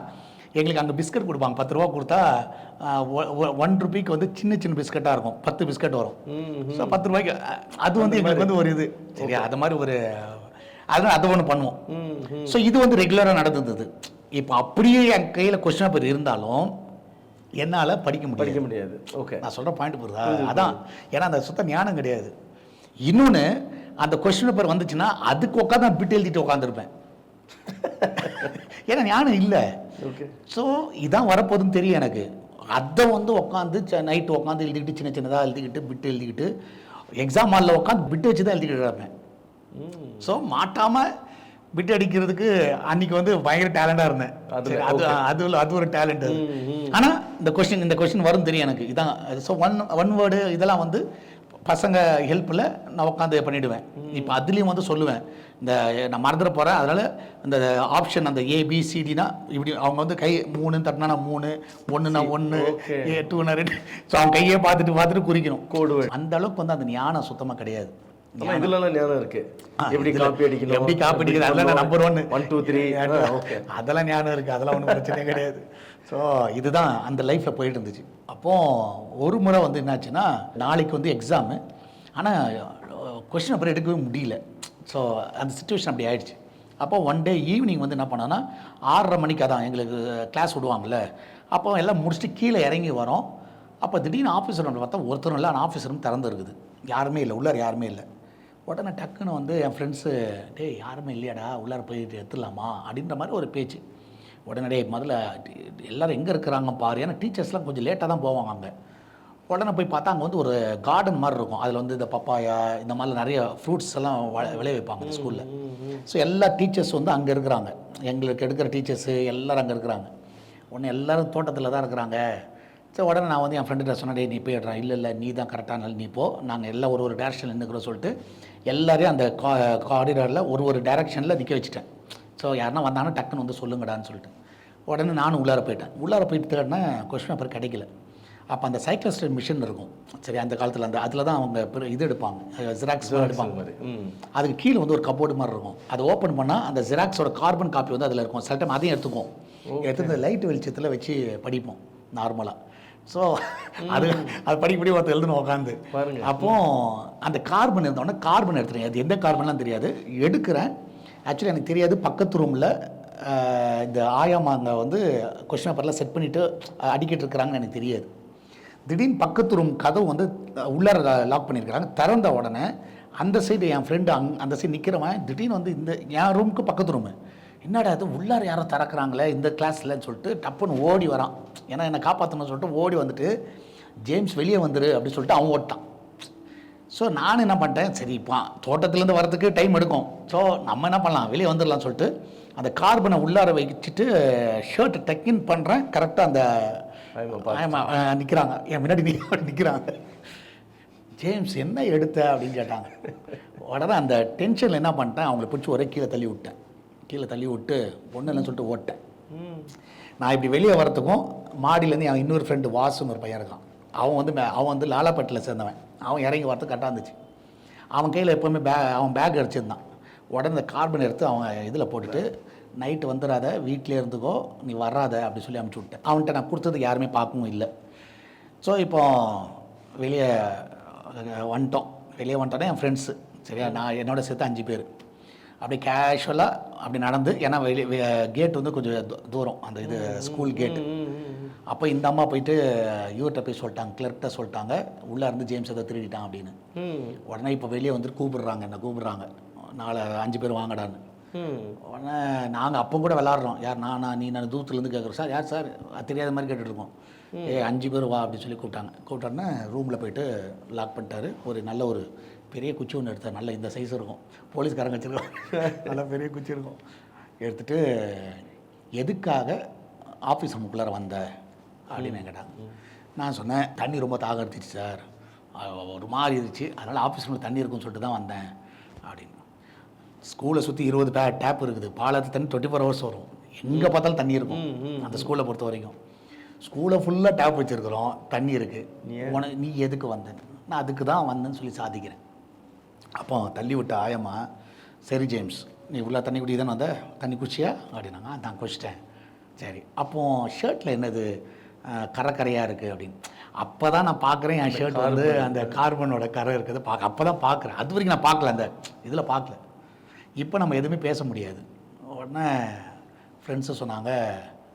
எங்களுக்கு அங்கே பிஸ்கட் கொடுப்பாங்க. 10 ரூபா கொடுத்தா 1 ரூபிக்கு வந்து சின்ன சின்ன பிஸ்கட்டாக இருக்கும், 10 பிஸ்கட் வரும். ஸோ 10 ரூபாய்க்கு அது வந்து எங்களுக்கு வந்து ஒரு இது சரியா, அது மாதிரி ஒரு அதனால் அதை ஒன்று பண்ணுவோம். ஸோ இது வந்து ரெகுலராக நடந்தது. இப்போ அப்படியே என் கையில் கொஸ்டின் பேப்பர் இருந்தாலும் என்னால் படிக்க முடியாது. ஓகே, நான் சொல்கிற பாயிண்ட் புரியுதா? அதான், ஏன்னா அந்த சுத்த ஞானம் கிடையாது. இன்னொன்று, அந்த கொஸ்டின் பேப்பர் வந்துச்சுன்னா அதுக்கு உட்காந்து நான் பிட்டு எழுதிட்டு உட்காந்துருப்பேன். ஏன்னா ஞானம் இல்லை. ஸோ இதான் வரப்போகுதுன்னு தெரியும் எனக்கு. அதை வந்து உட்காந்து நைட்டு உட்காந்து எழுதிக்கிட்டு சின்னதாக எழுதிக்கிட்டு பிட்டு எழுதிக்கிட்டு எக்ஸாம் ஹாலில் உட்காந்து பிட்டு வச்சு தான் எழுதிக்கிட்டு இருப்பேன். ஸோ மாட்டாமல் பிட் அடிக்கிறதுக்கு அன்னைக்கு வந்து பயங்கர டேலண்டாக இருந்தேன். சரி, அது ஒரு டேலண்ட். ஆனால் இந்த கொஸ்டின் வரும் தெரியும் எனக்கு. இதான் ஸோ ஒன் வேர்டு இதெல்லாம் வந்து பசங்க ஹெல்ப்பில் நான் உட்காந்து பண்ணிவிடுவேன். இப்போ அதுலேயும் வந்து சொல்லுவேன், இந்த நான் மறந்துட போகிறேன், அதனால் இந்த ஆப்ஷன் அந்த ஏபிசிடினா இப்படி அவங்க வந்து கை 3 தட்டினா 3, 1னா 1, 2னா 2, ஸோ அவங்க கையே பார்த்துட்டு குறிக்கணும் கோடு. அந்த அளவுக்கு வந்து அந்த ஞானம் சுத்தமாக கிடையாது. இதெல்லாம் ஞானம் இருக்கு, எப்படி காப்பி அடிக்கணும், அதெல்லாம் நம்பர் 1 1 2 3 அதெல்லாம் ஞானம் இருக்குது, அதெல்லாம் ஒன்றும் பிரச்சனையே கிடையாது. ஸோ இதுதான் அந்த லைஃப்பில் போயிட்டு இருந்துச்சு. அப்போது ஒரு முறை வந்து என்னாச்சுன்னா, நாளைக்கு வந்து எக்ஸாமு, ஆனால் கொஸ்டின் அப்புறம் எடுக்கவே முடியல. ஸோ அந்த சுச்சுவேஷன் அப்படி ஆயிடுச்சு. அப்போ ஒன் டே ஈவினிங் வந்து என்ன பண்ணோன்னா, 6:30 மணிக்கு தான் எங்களுக்கு கிளாஸ் விடுவாங்கள்ல, அப்போ எல்லாம் முடிச்சுட்டு கீழே இறங்கி வரோம். அப்போ திடீர்னு ஆஃபீஸர் வந்து பார்த்தா ஒருத்தரும் இல்லை, ஆனால் ஆஃபீஸரும் திறந்து இருக்குது, யாருமே இல்லை, உள்ளார யாருமே இல்லை. உடனே டக்குன்னு வந்து என் ஃப்ரெண்ட்ஸு, டே யாருமே இல்லையாடா, உள்ளார போயிட்டு எடுத்துடலாமா அப்படின்ற மாதிரி ஒரு பேச்சு. உடனே முதல்ல எல்லோரும் எங்கே இருக்கிறாங்க பாரு, ஏன்னா டீச்சர்ஸ்லாம் கொஞ்சம் லேட்டாக தான் போவாங்க அங்கே. உடனே போய் பார்த்தா அங்கே வந்து ஒரு கார்டன் மாதிரி இருக்கும், அதில் வந்து இந்த பப்பாயா இந்த மாதிரிலாம் நிறைய ஃப்ரூட்ஸ் எல்லாம் விளைய வைப்பாங்க இந்த ஸ்கூலில். ஸோ எல்லா டீச்சர்ஸ் வந்து அங்கே இருக்கிறாங்க, எங்களுக்கு எடுக்கிற டீச்சர்ஸு எல்லோரும் அங்கே இருக்கிறாங்க. உடனே எல்லோரும் தோட்டத்தில் தான் இருக்கிறாங்க. ஸோ உடனே நான் வந்து என் ஃப்ரெண்டுகிட்ட சொன்னேன், டே நீ போயிடுறான், இல்லை நீ தான் கரெக்டான நீ போ, நாங்கள் எல்லாம் ஒரு டேரக்ஷனில் நிற்கிறோம் சொல்லிட்டு எல்லாரையும் அந்த காரிடாரில் ஒரு டேரக்ஷனில் நிற்க வச்சுட்டேன். ஸோ யாருன்னா வந்தாங்கன்னா டக்குன்னு வந்து சொல்லுங்கடான்னு சொல்லிட்டு உடனே நானும் உள்ளார போயிட்டு தேடினா கொஸ்டின் பேப்பர் கிடைக்கல. அப்போ அந்த சைக்கிளிஸ்ட் மிஷின் இருக்கும், சரி, அந்த காலத்தில் அதில் தான் அவங்க இது எடுப்பாங்க, ஜெராக்ஸ் எடுப்பாங்க. அதுக்கு கீழே வந்து ஒரு கப்போர்டு மாதிரி இருக்கும், அதை ஓப்பன் பண்ணால் அந்த ஜெராக்ஸோட கார்பன் காப்பி வந்து அதில் இருக்கும். சில டைம் அதையும் எடுத்துக்குவோம், எடுத்து லைட் வெளிச்சத்தில் வச்சு படிப்போம் நார்மலாக. ஸோ அது படிப்படி ஒருத்தர் எழுதணும் உட்காந்து. அப்போது அந்த கார்பன் இருந்தோடனே கார்பன் எடுத்துகிறேன், அது எந்த கார்பன்லாம் தெரியாது, எடுக்கிறேன். ஆக்சுவலி எனக்கு தெரியாது, பக்கத்து ரூமில் இந்த ஆயாமாங்க வந்து கொஸ்டின் பேப்பர்லாம் செட் பண்ணிவிட்டு அடிக்கிட்டு இருக்கிறாங்கன்னு எனக்கு தெரியாது. திடீர்னு பக்கத்து ரூம் கதவு வந்து உள்ளார லாக் பண்ணியிருக்கிறாங்க. திறந்த உடனே அந்த சைடு என் ஃப்ரெண்டு அந்த சைடு நிற்கிறவன் திடீர்னு வந்து இந்த என் ரூமுக்கு பக்கத்து ரூமு, என்னடா அது உள்ளார யாரும் திறக்கிறாங்களே இந்த கிளாஸ்லன்னு சொல்லிட்டு டப்புன்னு ஓடி வரான். ஏன்னா என்னை காப்பாற்றணும்னு சொல்லிட்டு ஓடி வந்துட்டு, ஜேம்ஸ் வெளியே வந்துரு அப்படின்னு சொல்லிட்டு அவன் ஓட்டான். ஸோ நான் என்ன பண்ணிட்டேன், சரி இப்போ தோட்டத்துலேருந்து வரதுக்கு டைம் எடுக்கும், ஸோ நம்ம என்ன பண்ணலாம், வெளியே வந்துடலாம்னு சொல்லிட்டு அந்த கார்பனை உள்ளார வச்சுட்டு ஷர்ட்டை டக்கின் பண்ணுறேன். கரெக்டாக அந்த நிற்கிறாங்க, என் முன்னாடி நிற்கிறாங்க. ஜேம்ஸ் என்ன எடுத்த அப்படின்னு கேட்டாங்க. உடனே அந்த டென்ஷனில் என்ன பண்ணிட்டேன், அவங்கள பிடிச்சி ஒரே கீழே தள்ளி விட்டு ஒன்றும் இல்லைன்னு சொல்லிட்டு ஓட்டேன். நான் இப்படி வெளியே வரத்துக்கும் மாடியிலேருந்து என் இன்னொரு ஃப்ரெண்டு வாசுன்னு ஒரு பையன் இருக்கான், அவன் வந்து லாலாப்பட்டில் சேர்ந்தவன், அவன் இறங்கி வரத்துக்கு கரெக்டாக இருந்துச்சு. அவன் கையில் எப்போவுமே அவன் பேக் அடிச்சிருந்தான். உடனே இந்த கார்பன் எடுத்து அவன் இதில் போட்டுட்டு, நைட்டு வந்துடாத, வீட்டிலே இருந்துக்கோ, நீ வராத அப்படி சொல்லி அனுப்பிச்சி விட்டேன். அவன்கிட்ட நான் கொடுத்ததுக்கு யாருமே பார்க்கவும் இல்லை. ஸோ இப்போ வெளியே வந்துட்டோன்னே என் ஃப்ரெண்ட்ஸு, சரியா, நான் என்னோட சேர்த்து 5 பேர் அப்படி கேஷுவலாக அப்படி நடந்து, ஏன்னா கேட் வந்து கொஞ்சம் தூரம், அந்த இது ஸ்கூல் கேட்டு. அப்போ இந்த அம்மா போயிட்டு இவர்கிட்ட போய் சொல்லிட்டாங்க, கிளர்க்கிட்ட சொல்லிட்டாங்க, உள்ளே இருந்து ஜேம்ஸ் அதை திருடிட்டான் அப்படின்னு. உடனே இப்போ வெளியே வந்துட்டு கூப்பிடுறாங்க 5 பேர் வாங்கடான்னு. உடனே நாங்கள் அப்போ கூட விளாட்றோம், யார் நீ நான் தூரத்துலேருந்து கேட்குறோம், சார் யார் சார் தெரியாத மாதிரி கேட்டுட்ருக்கோம். 5 பேர் வா அப்படின்னு சொல்லி கூப்பிட்டோன்னே ரூமில் போயிட்டு லாக் பண்ணிட்டாரு. நல்ல ஒரு பெரிய குச்சி ஒன்று எடுத்தார், நல்ல இந்த சைஸ் இருக்கும், போலீஸ்காரங்க வச்சுருக்கோம், நல்ல பெரிய குச்சி இருக்கும். எடுத்துகிட்டு எதுக்காக ஆஃபீஸ் ரூமுக்குள்ளார வந்த அப்படின்னு கேட்டாங்க. நான் சொன்னேன், தண்ணி ரொம்ப தாக எடுத்துச்சு சார், ஒரு மாதிரி இருந்துச்சு, அதனால் ஆஃபீஸ் ரூமில் தண்ணி இருக்குன்னு சொல்லிட்டு தான் வந்தேன் அப்படின்னு. ஸ்கூலை சுற்றி 20 டேப் இருக்குது, பாலத்து தண்ணி 24 hours வரும், எங்கே பார்த்தாலும் தண்ணி இருக்கும் அந்த ஸ்கூலை பொறுத்த வரைக்கும். ஸ்கூலை ஃபுல்லாக டேப் வச்சுருக்குறோம், தண்ணி இருக்குது, நீ எதுக்கு வந்தேன்? நான் அதுக்கு தான் வந்தேன்னு சொல்லி சாதிக்கிறேன். அப்போ தள்ளி விட்ட ஆயம்மா, சரி ஜேம்ஸ் நீ உள்ள தண்ணி குடி தானே வந்த, தண்ணி குடிச்சியா அப்படின்னாங்க. நான் குடிச்சிட்டேன். சரி, அப்போது ஷர்ட்டில் என்னது கரையாக இருக்குது அப்படின்னு. அப்போ தான் நான் பார்க்குறேன், என் ஷர்ட் வந்து அந்த கார்பனோட கரை இருக்குது அப்போ தான் பார்க்குறேன். அது வரைக்கும் நான் பார்க்கல, அந்த இதில் பார்க்கல. இப்போ நம்ம எதுவுமே பேச முடியாது. உடனே ஃப்ரெண்ட்ஸு சொன்னாங்க,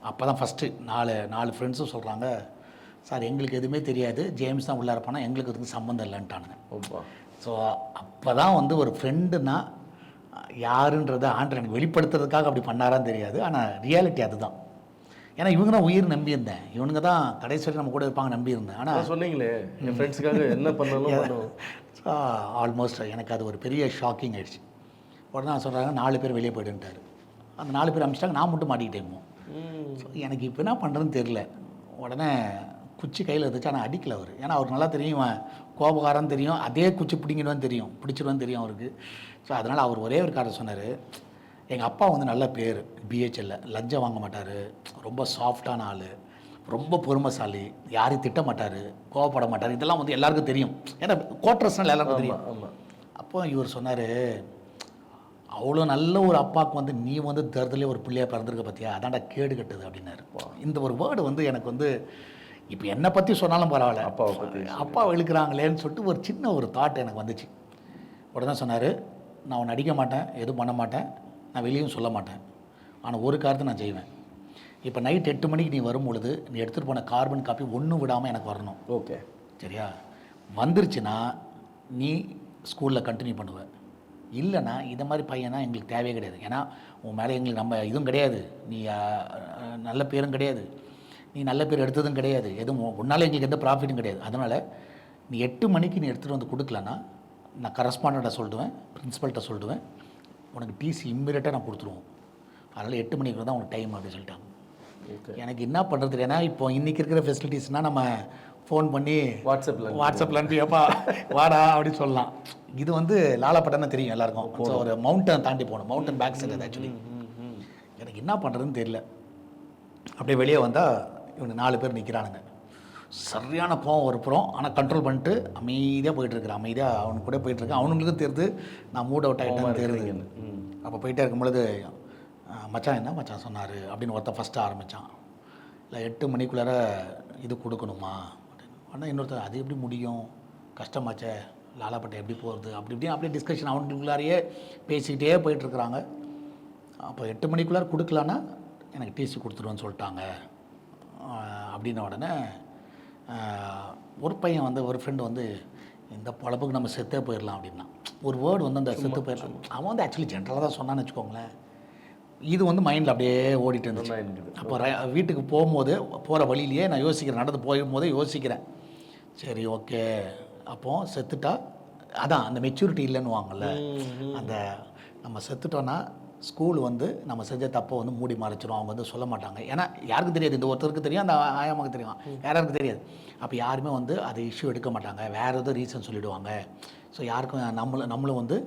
அப்போ தான் ஃபஸ்ட்டு 4 ஃப்ரெண்ட்ஸும் சொல்கிறாங்க, சார் எங்களுக்கு எதுவுமே தெரியாது, ஜேம்ஸ் தான் உள்ளார போனால், எங்களுக்கு அதுக்கு சம்மந்தம் இல்லைன்ட்டானுங்க. ஸோ அப்போ தான் வந்து ஒரு ஃப்ரெண்டுன்னா யாருன்றதை ஆண்டர் எனக்கு வெளிப்படுத்துறதுக்காக அப்படி பண்ணாரான்னு தெரியாது, ஆனால் ரியாலிட்டி அதுதான். ஏன்னா இவங்க தான் உயிர் நம்பியிருந்தேன், இவனுங்க தான் கடைசி வரைக்கும் நம்ம கூட இருப்பாங்க நம்பியிருந்தேன். ஆனால் சொன்னீங்களே என் ஃப்ரெண்ட்ஸுக்காக என்ன பண்ணாலும் ஆல்மோஸ்ட் எனக்கு அது ஒரு பெரிய ஷாக்கிங் ஆயிடுச்சு. உடனே சொல்கிறாங்க 4 பேர் வெளியே போய்ட்டுன்ட்டார். அந்த 4 பேர் அனுப்பிச்சிட்டாங்க, நான் மட்டும் மாட்டிக்கிட்டேன். ஸோ எனக்கு இப்போ என்ன பண்ணுறதுன்னு தெரில. உடனே குச்சி கையில் இருந்துச்சு, ஆனால் அடிக்கல அவர். ஏன்னா அவருக்கு நல்லா தெரியும், இவன் கோபக்காரன்னு தெரியும், அதே குச்சி பிடிங்கிடுவான்னு தெரியும், பிடிச்சிடுவான்னு தெரியும் அவருக்கு. ஸோ அதனால் அவர் ஒரே ஒரு காரணம் சொன்னார், எங்கள் அப்பா வந்து நல்ல பேர் பிஹெச்எல்ல, லஞ்சம் வாங்க மாட்டார், ரொம்ப சாஃப்டான ஆள், ரொம்ப பொறுமைசாலி, யாரையும் திட்ட மாட்டார், கோவப்பட மாட்டார், இதெல்லாம் வந்து எல்லாருக்கும் தெரியும். ஏன்னா கோட்ரஸ்னால் எல்லாருக்கும் தெரியும். அப்போ இவர் சொன்னார், அவ்வளோ நல்ல ஒரு அப்பாவுக்கு வந்து நீ வந்து தருதலே ஒரு பிள்ளையாக பிறந்திருக்க பார்த்தியா, அதான்டா கேடு கட்டுது அப்படின்னாரு. இந்த ஒரு வேர்டு வந்து எனக்கு வந்து இப்போ என்னை பற்றி சொன்னாலும் பரவாயில்ல, அப்பாவை இழுக்கிறாங்களேன்னு சொல்லிட்டு ஒரு சின்ன ஒரு தாட் எனக்கு வந்துச்சு. உடனே சொன்னார், நான் உன்னை அடிக்க மாட்டேன், எதுவும் பண்ண மாட்டேன், நான் வெளியும் சொல்ல மாட்டேன், ஆனால் ஒரு காரியத்தை நான் செய்வேன். இப்போ நைட் 8 மணிக்கு நீ வரும்பொழுது நீ எடுத்துகிட்டு போன கார்பன் காப்பி ஒன்றும் விடாமல் எனக்கு வரணும். ஓகே, சரியா? வந்துருச்சுன்னா நீ ஸ்கூலில் கண்டினியூ பண்ணுவேன், இல்லைனா இதை மாதிரி பையனா எங்களுக்கு தேவையே கிடையாது. ஏன்னா உன் மேலே எங்களுக்கு நம்ம இதுவும் கிடையாது, நீ நல்ல பேரும் கிடையாது, நீ நல்ல பேர் எடுத்ததும் கிடையாது, எதுவும் உன்னால் எங்களுக்கு எந்த ப்ராஃபிட்டும் கிடையாது. அதனால் நீ 8 மணிக்கு நீ எடுத்துகிட்டு வந்து கொடுக்கலன்னா நான் கரஸ்பாண்டண்ட்டை சொல்லிடுவேன், பிரின்ஸிபல்கிட்ட சொல்லிடுவேன், உனக்கு டிசி இம்மிடியட்டாக நான் கொடுத்துருவோம். அதனால் 8 மணிக்கு தான் உனக்கு டைம் அப்படின்னு சொல்லிட்டாங்க. எனக்கு என்ன பண்ணுறது, ஏன்னா இப்போ இன்றைக்கி இருக்கிற ஃபெசிலிட்டிஸ்னால் நம்ம ஃபோன் பண்ணி வாட்ஸ்அப்பில் அனுப்பி எப்பா வாடா அப்படின்னு சொல்லலாம். இது வந்து லாலாப்பட்டம்னு தெரியும் எல்லாருக்கும். ஸோ ஒரு மவுண்டன் தாண்டி போகணும், மவுண்டன் பேக் சைடு. ஆக்சுவலி எனக்கு என்ன பண்ணுறதுன்னு தெரியல. அப்படியே வெளியே வந்தால் இவங்க 4 பேர் நிற்கிறானுங்க. சரியான கோவம் ஒரு புறம், ஆனால் கண்ட்ரோல் பண்ணிட்டு அமைதியாக போயிட்டுருக்குறேன். அமைதியாக அவனுக்கு கூட போயிட்டுருக்கேன். அவனுங்களுக்கும் தெரியுது நான் மூட் அவுட் ஆகிட்டேன்னு தெரியுது. அப்போ போயிட்டே இருக்கும்பொழுது மச்சான் என்ன மச்சான் சொன்னார் அப்படின்னு ஒருத்தன் ஃபஸ்ட்டு ஆரம்பித்தான். இல்லை 8 மணிக்குள்ளார இது கொடுக்கணுமா அப்படின்னு. ஆனால் இன்னொருத்தர் அது எப்படி முடியும், கஷ்டமாச்சே, லாலாப்பட்டை எப்படி போகிறது அப்படி இப்படின்னு அப்படியே டிஸ்கஷன் அவனுக்குள்ளாரையே பேசிக்கிட்டே போயிட்டுருக்குறாங்க. அப்போ 8 மணிக்குள்ளார கொடுக்கலான்னா எனக்கு டிசி கொடுத்துருவேன்னு சொல்லிட்டாங்க அப்படின்ன உடனே ஒரு பையன் வந்து ஒரு ஃப்ரெண்டு வந்து இந்த பொழப்புக்கு நம்ம செத்தே போயிடலாம் அப்படின்னா ஒரு வேர்டு வந்து அந்த செத்து போயிடலாம். அவன் வந்து ஆக்சுவலி ஜென்ரலாக தான் சொன்னான்னு வச்சுக்கோங்களேன். இது வந்து மைண்டில் அப்படியே ஓடிட்டு இருந்துச்சு. அப்போ வீட்டுக்கு போகும்போது போகிற வழியிலேயே நான் யோசிக்கிறேன், நடந்து போகும்போதே யோசிக்கிறேன், சரி ஓகே அப்போது செத்துட்டா அதான் அந்த மெச்சூரிட்டி இல்லைன்னு வாங்கல்ல, அந்த நம்ம செத்துட்டோன்னா ஸ்கூல் வந்து நம்ம செஞ்ச தப்பை வந்து மூடி மறைச்சிரும், அவங்க வந்து சொல்ல மாட்டாங்க. ஏன்னா யாருக்கும் தெரியாது, இந்த ஒருத்தருக்கு தெரியும், அந்த ஆயாமாவுக்கு தெரியும், யாருக்கு தெரியாது. அப்போ யாருமே வந்து அதை இஷ்யூ எடுக்க மாட்டாங்க, வேறு ஏதோ ரீசன் சொல்லிவிடுவாங்க. ஸோ யாருக்கும் நம்மளும் வந்து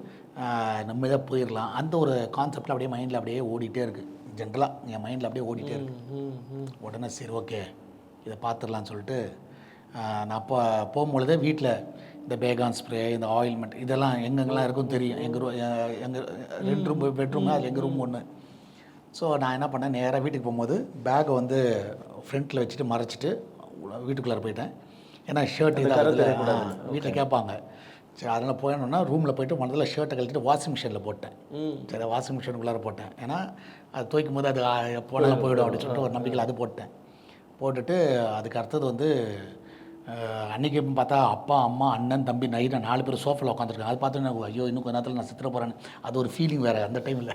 நம்ம இதாக போயிடலாம், அந்த ஒரு கான்செப்டில் அப்படியே மைண்டில் அப்படியே ஓடிட்டே இருக்குது. ஜென்ரலாக என் மைண்டில் அப்படியே ஓடிட்டே இருக்குது. உடனே சரி ஓகே இதை பார்த்துடலான்னு சொல்லிட்டு நான் அப்போ போகும்பொழுதே வீட்டில் இந்த பேகான் ஸ்ப்ரே, இந்த ஆயில்மெண்ட் இதெல்லாம் எங்கெங்கெல்லாம் இருக்கும் தெரியும். எங்கள் எங்கள் 2 ரூம் பெட்ரூமு, அது எங்கள் ரூம் ஒன்று. ஸோ நான் என்ன பண்ணேன், நேராக வீட்டுக்கு போகும்போது பேக்கை வந்து ஃப்ரண்ட்டில் வச்சுட்டு மறைச்சிட்டு வீட்டுக்குள்ளார போயிட்டேன். ஏன்னா ஷர்ட் வீட்டில் கேட்பாங்க. சரி அதனால் போயணுன்னா ரூமில் போய்ட்டு முதல்ல ஷர்ட்டை கழட்டிட்டு வாஷிங் மிஷினில் போட்டேன். சரி வாஷிங் மிஷினுக்குள்ளார போட்டேன், ஏன்னா அது துவைக்கும் போது அது போனாலும் போயிடும் அப்படின்னு சொல்லிட்டு ஒரு நம்பிக்கையில் அது போட்டுட்டு அதுக்கு அடுத்தது வந்து அன்றைக்கி பார்த்தா அப்பா அம்மா அண்ணன் தம்பி நைட்டு 4 பேர் சோஃபாவில் உட்காந்துருக்காங்க. அது பார்த்து ஐயோ இன்னும் கொஞ்ச நேரத்தில் நான் சித்திர போகிறேன்னு அது ஒரு ஃபீலிங் வேறு அந்த டைமில்.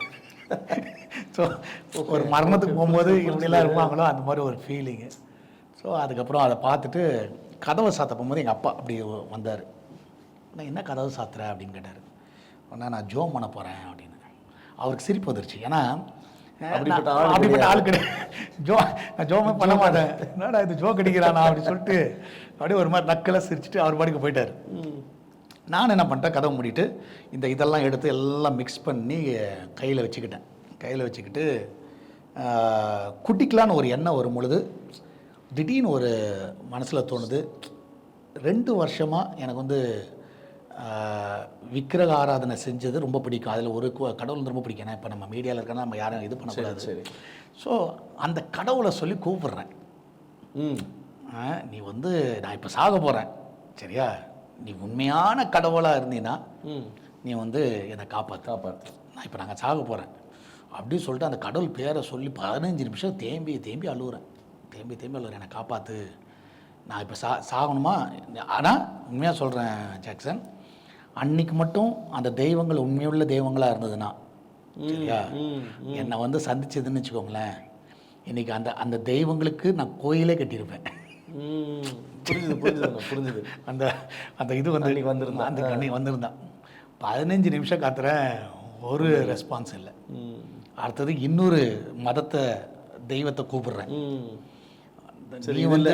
ஸோ ஒரு மரணத்துக்கு போகும்போது இப்படிலாம் இருப்பாங்களோ அந்த மாதிரி ஒரு ஃபீலிங்கு. ஸோ அதுக்கப்புறம் அதை பார்த்துட்டு கதவை சாத்த போகும்போது எங்கள் அப்பா அப்படி வந்தார். நான் என்ன கதவை சாத்துற அப்படின்னு கேட்டார். உடனே நான் ஜோம் பண்ண போகிறேன் அப்படின்னு. அவருக்கு சிரிப்பு வந்துருச்சு, ஏன்னா அப்படிப்பட்ட ஆள் கிடையாது. நான் ஜோமே பண்ண மாட்டேன், என்னடா இது ஜோக் அடிக்கிறானா அப்படின்னு சொல்லிட்டு அப்படியே ஒரு மாதிரி நக்கலாக சிரிச்சுட்டு அவர் பாட்டுக்கு போயிட்டார். நான் என்ன பண்ணிட்டேன், கதவை மூடிட்டு இதெல்லாம் எடுத்து எல்லாம் மிக்ஸ் பண்ணி கையில் வச்சுக்கிட்டு குட்டிக்கலான்னு ஒரு எண்ணம் வரும் பொழுது திடீர்னு ஒரு மனசில் தோணுது, 2 வருஷமாக எனக்கு வந்து விக்கிரக ஆராதனை செஞ்சது ரொம்ப பிடிக்கும். அதில் ஒரு கடவுள் வந்து ரொம்ப பிடிக்கும். ஏன்னா இப்போ நம்ம மீடியாவில் இருக்கனா நம்ம யாரும் இது பண்ணக்கூடாது. சரி. ஸோ அந்த கடவுளை சொல்லி கூப்பிட்றேன், நீ வந்து நான் இப்போ சாக போகிறேன் சரியா, நீ உண்மையான கடவுளாக இருந்தீன்னா நீ வந்து என்னை காப்பாற்று, நான் இப்போ நாங்கள் சாக போகிறேன் அப்படின்னு சொல்லிட்டு அந்த கடவுள் பேரை சொல்லி 15 நிமிஷம் தேம்பி அழுகுறேன், என்னை காப்பாற்று, நான் இப்போ சாகணுமா. ஆனால் உண்மையாக சொல்கிறேன் ஜாக்சன், அன்னைக்கு மட்டும் அந்த தெய்வங்கள் உண்மையுள்ள தெய்வங்களாக இருந்ததுன்னா சரியா, என்னை வந்து சந்திச்சதுன்னு வச்சுக்கோங்களேன், இன்றைக்கி அந்த தெய்வங்களுக்கு நான் கோயிலே கட்டியிருப்பேன். புரிஞ்சுது. அந்த இது வந்து அன்றைக்கி வந்திருந்தான் 15 நிமிஷம் காத்துறேன், ஒரு ரெஸ்பான்ஸ் இல்லை. அடுத்தது இன்னொரு மதத்தை தெய்வத்தை கூப்பிடுறேன். நீ வந்து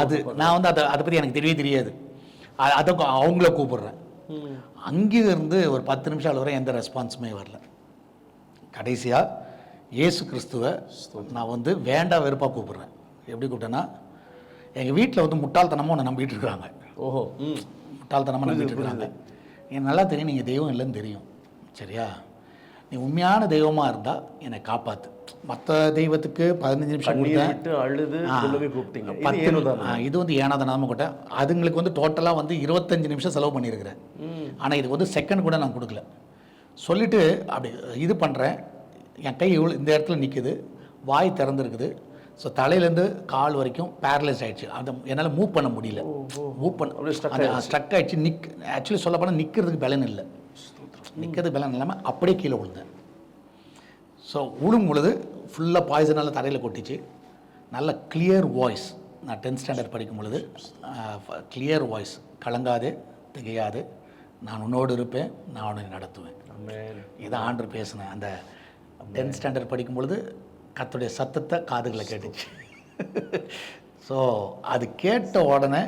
அது நான் வந்து அதை பற்றி எனக்கு தெரியவே தெரியாது. அதை அவங்கள கூப்பிடுறேன். அங்கேருந்து ஒரு 10 நிமிஷம் வரை எந்த ரெஸ்பான்ஸுமே வரல. கடைசியாக இயேசு கிறிஸ்துவை நான் வந்து வேண்டா வெறுப்பாக கூப்பிடுறேன். எப்படி கூப்பிட்டேன்னா, எங்கள் வீட்டில் வந்து முட்டாள்தனமாக ஒன்று நம்பிட்டு இருக்கிறாங்க. ஓஹோ. முட்டாள்தனமாக நம்பிட்டு இருக்கிறாங்க. எனக்கு நல்லா தெரியும் நீங்கள் தெய்வம் இல்லைன்னு தெரியும். சரியா? நீ உண்மையான தெய்வமாக இருந்தால் என்னை காப்பாற்று. மற்ற தெய்வத்துக்கு 15 நிமிஷம் அழுது இது வந்து ஏனாதனமாக கூட்ட. அதுங்களுக்கு வந்து டோட்டலாக வந்து 25 நிமிஷம் செலவு பண்ணியிருக்கிறேன். ஆனால் இது வந்து செகண்ட் கூட நான் கொடுக்கல. சொல்லிவிட்டு அப்படி இது பண்ணுறேன். என் கை இவ்வளோ இந்த இடத்துல நிற்குது, வாய் திறந்துருக்குது. ஸோ தலையிலேருந்து கால் வரைக்கும் பேரலைஸ் ஆகிடுச்சு. அந்த என்னால் மூவ் பண்ண முடியல. மூவ் பண்ண ஸ்ட்ரக் ஆகிடுச்சு. ஆக்சுவலி சொல்ல போனால் நிற்கிறதுக்கு பலன் இல்லை. நிற்கிறதுக்கு பலன் இல்லாமல் அப்படியே கீழே விழுந்தேன். ஸோ விழும் பொழுது ஃபுல்லாக பாய்சனால் தரையில் கொட்டிச்சு. நல்ல கிளியர் வாய்ஸ். நான் 10th ஸ்டாண்டர்ட் படிக்கும் பொழுது கிளியர் வாய்ஸ். கலங்காது, திகையாது, நான் உன்னோடு இருப்பேன், நான் உன்னை நடத்துவேன். இதான் ஆண்டு பேசினேன். அந்த 10th ஸ்டாண்டர்ட் படிக்கும் பொழுது கர்த்தருடைய சத்தத்தை காதுகளை கேட்டுச்சு. ஸோ அது கேட்ட உடனே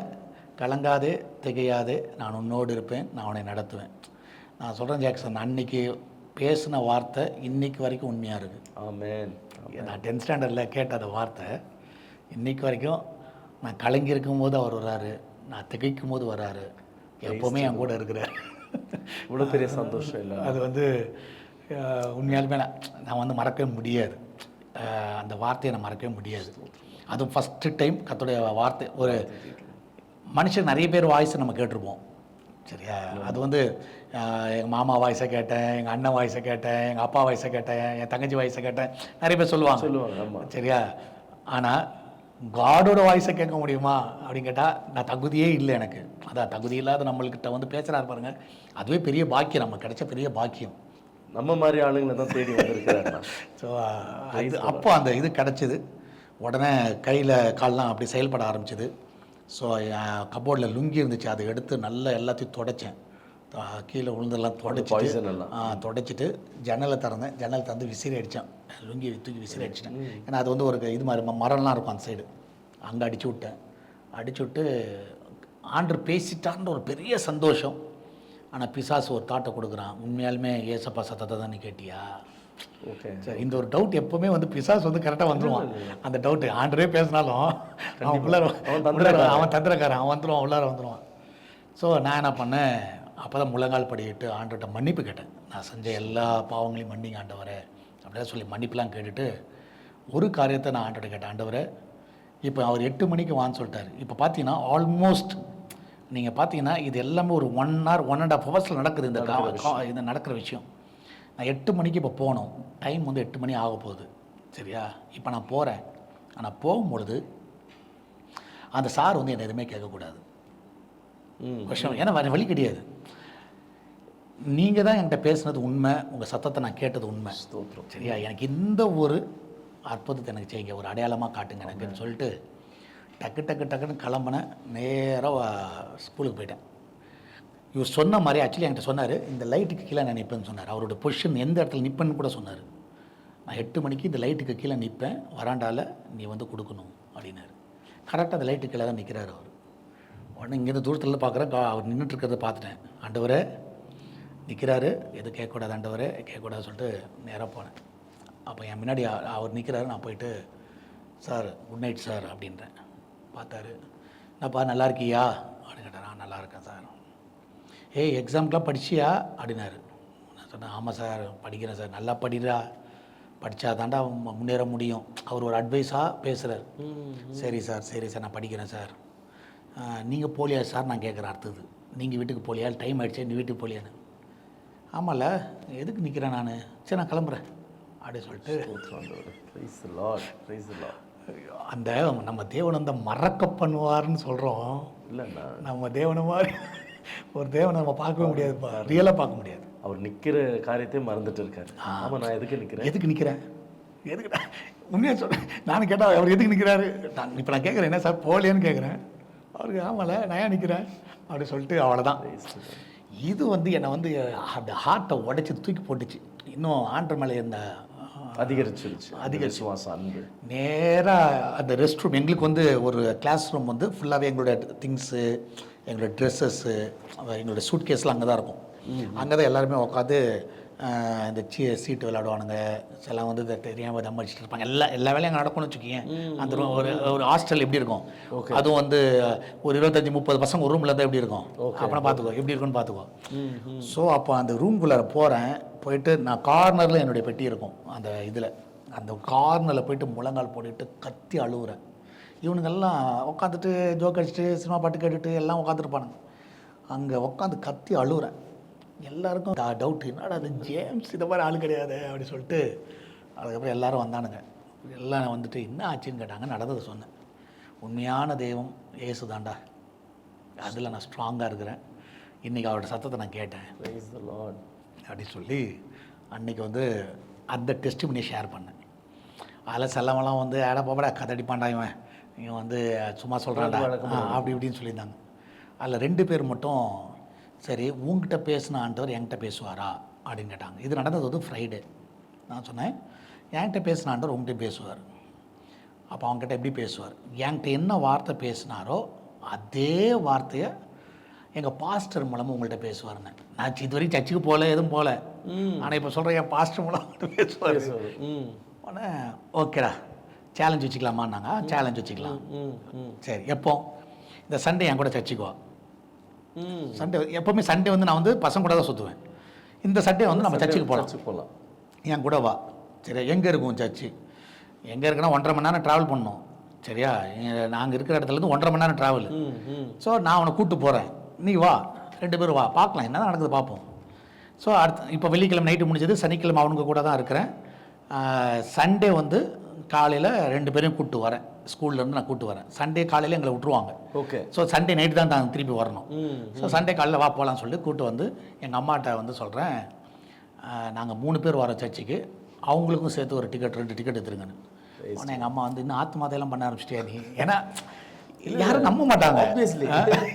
கலங்காதே, திகையாதே, நான் உன்னோடு இருப்பேன், நான் உன்னை நடத்துவேன். நான் சொல்கிறேன் ஜாக்சன், அன்னைக்கு பேசின வார்த்தை இன்னைக்கு வரைக்கும் உண்மையாக இருக்குது. ஆமென். நான் 10th ஸ்டாண்டர்டில் கேட்ட அந்த வார்த்தை இன்னைக்கு வரைக்கும், நான் கலங்கி இருக்கும் போது அவர் வர்றாரு, நான் திகைக்கும் போது வர்றாரு, எப்போவுமே என் கூட இருக்கிறார். இவ்வளோ பெரிய சந்தோஷம் இல்லை. அது வந்து உண்மையாலுமே நான் வந்து மறக்கவே முடியாது. அந்த வார்த்தையை நான் மறக்கவே முடியாது. அதுவும் ஃபஸ்ட்டு டைம் கர்த்தருடைய வார்த்தை. ஒரு மனுஷன் நிறைய பேர் வாய்ஸை நம்ம கேட்டிருப்போம். சரியா? அது வந்து எங்கள் மாமா வாய்ஸை கேட்டேன், எங்கள் அண்ணன் வாய்ஸை கேட்டேன், எங்கள் அப்பா வாய்ஸை கேட்டேன், என் தங்கச்சி வாய்ஸை கேட்டேன், நிறைய பேர் சொல்லுவாங்க. சரியா? ஆனால் காடோட வாய்ஸை கேட்க முடியுமா அப்படின்னு கேட்டால் நான் தகுதியே இல்லை எனக்கு. அதான் தகுதி இல்லாத நம்மள்கிட்ட வந்து பேசுகிறாரு பாருங்க, அதுவே பெரிய பாக்கியம், நம்ம கிடைச்ச பெரிய பாக்கியம். நம்ம மாதிரி ஆளுங்களை தான் தேடி வந்திருக்கிறாங்க. ஸோ அது அப்போ அந்த இது கிடச்சிது. உடனே கையில் கால்லாம் அப்படி செயல்பட ஆரம்பிச்சிது. ஸோ கபோர்டில் லுங்கி இருந்துச்சு, அதை எடுத்து நல்லா எல்லாத்தையும் தொடச்சேன். கீழே விழுந்தெல்லாம் தொடச்சிட்டு ஜன்னலை திறந்தேன். ஜன்னல் திறந்து விசிறி அடித்தேன். லுங்கி தூக்கி விசிறி அடிச்சிட்டேன். ஏன்னா அது வந்து ஒரு இது மாதிரி மரம்லாம் இருக்கும் அந்த சைடு. அங்கே அடிச்சு விட்டேன். அடிச்சு விட்டு ஆண்டவர் பேசிட்டான்ற ஒரு பெரிய சந்தோஷம். ஆனால் பிசாசு ஒரு தாட்டை கொடுக்குறான், உண்மையாலுமே ஏசப்பா சத்தத்தை தான் நீ கேட்டியா? ஓகே. சரி, இந்த ஒரு டவுட் எப்போவுமே வந்து பிசாசு வந்து கரெக்டாக வந்துடுவான். அந்த டவுட்டு ஆண்டரே பேசினாலும் அவன் தந்திரக்காரன், அவன் வந்துடுவான், உள்ளார வந்துடுவான். ஸோ நான் என்ன பண்ணேன், அப்போ தான் முழங்கால் படிக்கிட்டு ஆண்டர்கிட்ட மன்னிப்பு கேட்டேன். நான் செஞ்ச எல்லா பாவங்களையும் மன்னிங்க ஆண்டவரே அப்படியே சொல்லி மன்னிப்புலாம் கேட்டுட்டு ஒரு காரியத்தை நான் ஆண்டர்கிட்ட கேட்டேன். ஆண்டவரே, இப்போ அவர் 8 மணிக்கு வான்னு சொல்லிட்டார். இப்போ பார்த்தீங்கன்னா ஆல்மோஸ்ட் நீங்கள் பார்த்தீங்கன்னா இது எல்லாமே ஒரு 1 hour 1.5 hours நடக்குது. இந்த நடக்கிற விஷயம். நான் 8 மணிக்கு இப்போ போகணும். டைம் வந்து 8 மணி ஆக போகுது. சரியா? இப்போ நான் போகிறேன். ஆனால் போகும்பொழுது அந்த சார் வந்து என்னை எதுவுமே கேட்கக்கூடாது விஷயம். ஏன்னா வேறு வழி கிடையாது. நீங்கள் தான் என்கிட்ட பேசுனது உண்மை, உங்கள் சத்தத்தை நான் கேட்டது உண்மை. சரியா? எனக்கு இந்த ஒரு அற்புதத்தை எனக்கு செய்யுங்க, ஒரு அடையாளமாக காட்டுங்க எனக்குன்னு சொல்லிட்டு டக்குன்னு கிளம்புனேன். நேராக ஸ்கூலுக்கு போயிட்டேன். இவர் சொன்ன மாதிரி ஆக்சுவலி என்கிட்ட சொன்னார், இந்த லைட்டுக்கு கீழே நான் நிற்பேன்னு சொன்னார். அவரோட பொசிஷன் எந்த இடத்துல நிற்பேன்னு கூட சொன்னார். நான் 8 மணிக்கு இந்த லைட்டுக்கு கீழே நிற்பேன், வராண்டாவில் நீ வந்து கொடுக்கணும் அப்படின்னாரு. கரெக்டாக அந்த லைட்டுக்கு கீழே தான் நிற்கிறார் அவர். உடனே இங்கேருந்து தூரத்தில் பார்க்குறேன், அவர் நின்றுட்டுருக்கிறத பார்த்துட்டேன். ஆண்டவரே நிற்கிறாரு, எது கேட்கக்கூடாது ஆண்டவரே, கேட்கக்கூடாது சொல்லிட்டு நேராக போனேன். அப்போ என் முன்னாடி அவர் நிற்கிறாரு. நான் போயிட்டு, சார் குட் நைட் சார் அப்படின்றேன். பார்த்தாரு. என்னப்பா நல்லா இருக்கியா அப்படின்னு கேட்டார். நான் நல்லா இருக்கேன் சார். ஏய் எக்ஸாம்க்கெலாம் படிச்சியா அப்படின்னாரு. நான் சொன்னேன், ஆமாம் சார் படிக்கிறேன் சார். நல்லா படிக்கிறா, படித்தா தாண்டா முன்னேற முடியும். அவர் ஒரு அட்வைஸாக பேசுகிறார். சரி சார் நான் படிக்கிறேன் சார். நீங்கள் போலியா சார் நான் கேட்குறேன். அடுத்தது நீங்கள் வீட்டுக்கு போலியா, டைம் ஆகிடுச்சு, நீ வீட்டுக்கு போலியான்னு. ஆமாம்ல, எதுக்கு நிற்கிறேன் நான், சரி நான் கிளம்புறேன் அப்படி சொல்லிட்டு அந்த நம்ம தேவன் அந்த மறக்க பண்ணுவார்னு சொல்கிறோம் இல்லைண்ணா. நம்ம தேவனை மாதிரி ஒரு தேவனை நம்ம பார்க்கவே முடியாதுப்பா, ரியலாக பார்க்க முடியாது. அவர் நிற்கிற காரியத்தையும் மறந்துட்டு இருக்காரு. ஆமாம், நான் எதுக்கு நிற்கிறேன் எதுக்கு உண்மையாக சொல்கிறேன். நானும் கேட்டால் அவர் எதுக்கு நிற்கிறாரு, இப்போ நான் கேட்குறேன் என்ன சார் போலியான்னு கேட்குறேன். அவருக்கு ஆமாம்ல நான் ஏன் நிற்கிறேன் அப்படி சொல்லிட்டு அவ்வளோதான். இது வந்து என்னை வந்து அந்த ஹார்ட்டை உடைச்சி தூக்கி போட்டுச்சு. இன்னும் ஆண்டவர் மேலே இந்த அதிகரிச்சிருச்சு அதிகரிச்சு. விசுவாசம் அன்பு. நேராக அந்த ரெஸ்ட் ரூம், எங்களுக்கு வந்து ஒரு கிளாஸ் ரூம் வந்து ஃபுல்லாகவே எங்களோட திங்ஸு, எங்களோட ட்ரெஸ்ஸஸ்ஸு, எங்களோட சூட் கேஸ்லாம் அங்கே தான் இருக்கும். அங்கே தான் எல்லாருமே உட்காந்து இந்த சீட்டு விளையாடுவானுங்க. சிலவங்க வந்து தெரியாமல் தம் அடிச்சுட்டு இருப்பாங்க. எல்லா வேலையும் அங்கே நடக்கும்னு வச்சுக்கோங்க. அந்த room ஒரு ஹாஸ்டல் எப்படி இருக்கும், அதுவும் வந்து ஒரு 25-30 பசங்க ஒரு ரூமில் இருந்தால் எப்படி இருக்கும், அப்புறம் பார்த்துக்கோ எப்படி இருக்குன்னு பார்த்துக்கோ. ஸோ அப்போ அந்த ரூம்குள்ளே போகிறேன். போயிட்டு நான் கார்னரில் என்னுடைய பெட்டி இருக்கும். அந்த இதில் அந்த கார்னரில் போயிட்டு முழங்கால் போட்டுட்டு கத்தி அழுகுறேன். இவனுங்கெல்லாம் உட்காந்துட்டு ஜோக் அடிச்சுட்டு சினிமா பாட்டு கேட்டுட்டு எல்லாம் உட்காந்துருப்பானுங்க. அங்கே உட்காந்து கத்தி அழுகுறேன். எல்லாருக்கும் டவுட், என்னடா அது ஜேம்ஸ் இந்த மாதிரி ஆள் கிடையாது அப்படி சொல்லிட்டு. அதுக்கப்புறம் எல்லோரும் வந்தானுங்க. எல்லாம் வந்துட்டு என்ன ஆச்சுன்னு கேட்டாங்க. நடந்ததை சொன்னேன். உண்மையான தெய்வம் இயேசு தாண்டா, அதில் நான் ஸ்ட்ராங்காக இருக்கிறேன். இன்றைக்கி அவரோட சத்தத்தை நான் கேட்டேன் அப்படி சொல்லி அன்றைக்கி வந்து அந்த டெஸ்டிமனியை ஷேர் பண்ணேன். அதில் செல்லமெல்லாம் வந்து ஆட போப்படா கதடிப்பாண்டா இவன் வந்து சும்மா சொல்கிறான்டா அப்படி இப்படின்னு சொல்லியிருந்தாங்க. அதில் 2 பேர் மட்டும் சரி உங்ககிட்ட பேசின ஆண்டவர் என்கிட்ட பேசுவாரா அப்படின்னு கேட்டாங்க. இது நடந்தது வந்து ஃப்ரைடே. நான் சொன்னேன் என்கிட்ட பேசின ஆண்டவர் உங்கள்கிட்ட பேசுவார். அப்போ அவங்ககிட்ட எப்படி பேசுவார், என்கிட்ட என்ன வார்த்தை பேசினாரோ அதே வார்த்தையை எங்கள் பாஸ்டர் மூலமாக உங்கள்கிட்ட பேசுவாருங்க. நான் இது வரைக்கும் சர்ச்சுக்கு போகல, எதுவும் போகல. ஆனால் இப்போ சொல்கிறேன் என் பாஸ்டர் மூலம் பேசுவார். உடனே ஓகேடா சேலஞ்ச் வச்சுக்கலாமான்னாங்க. சேலஞ்ச் வச்சுக்கலாம். சரி எப்போ, இந்த சண்டே என் கூட சர்ச்சுக்குவா. சண்டே எப்போவுமே சண்டே வந்து நான் வந்து பசங்க கூட தான் சுற்றுவேன். இந்த சண்டே வந்து நம்ம சர்ச்சுக்கு போகலாம், என் கூட வா. சரியா, எங்கே இருக்கும் சர்ச்சு, எங்கே இருக்குன்னா 1.5 மணி நேரம் ட்ராவல் பண்ணணும். சரியா, நாங்கள் இருக்கிற இடத்துலேருந்து 1.5 மணி நேரம் ட்ராவல். ஸோ நான் அவனை கூப்பிட்டு போகிறேன், நீ வா, 2 பேரும் வா, பார்க்கலாம் என்ன நடக்குது பார்ப்போம். ஸோ அடுத்து இப்போ வெள்ளிக்கிழமை நைட்டு முடிஞ்சது, சனிக்கிழமை அவனுங்க கூட தான் இருக்கிறேன். சண்டே வந்து காலையில் 2 பேரையும் கூப்பிட்டு வரேன். ஸ்கூல்லேருந்து நான் கூப்பிட்டு வரேன். சண்டே காலையில் எங்களை விட்டுருவாங்க. ஓகே. ஸோ சண்டே நைட்டு தான் நாங்கள் திருப்பி வரணும். ஸோ சண்டே காலையில் வா போகலான்னு சொல்லிட்டு கூப்பிட்டு வந்து எங்கள் அம்மாட்ட வந்து சொல்கிறேன், நாங்கள் 3 பேர் வரோம் சர்ச்சுக்கு, அவங்களுக்கும் சேர்த்து ஒரு டிக்கெட் 2 டிக்கெட் எடுத்துருங்கன்னு. ஆனால் எங்கள் அம்மா வந்து இன்னும் ஆத்மாதையெல்லாம் பண்ண ஆரம்பிச்சிட்டியா நீ, ஏன்னா யாரும் நம்ப மாட்டாங்க,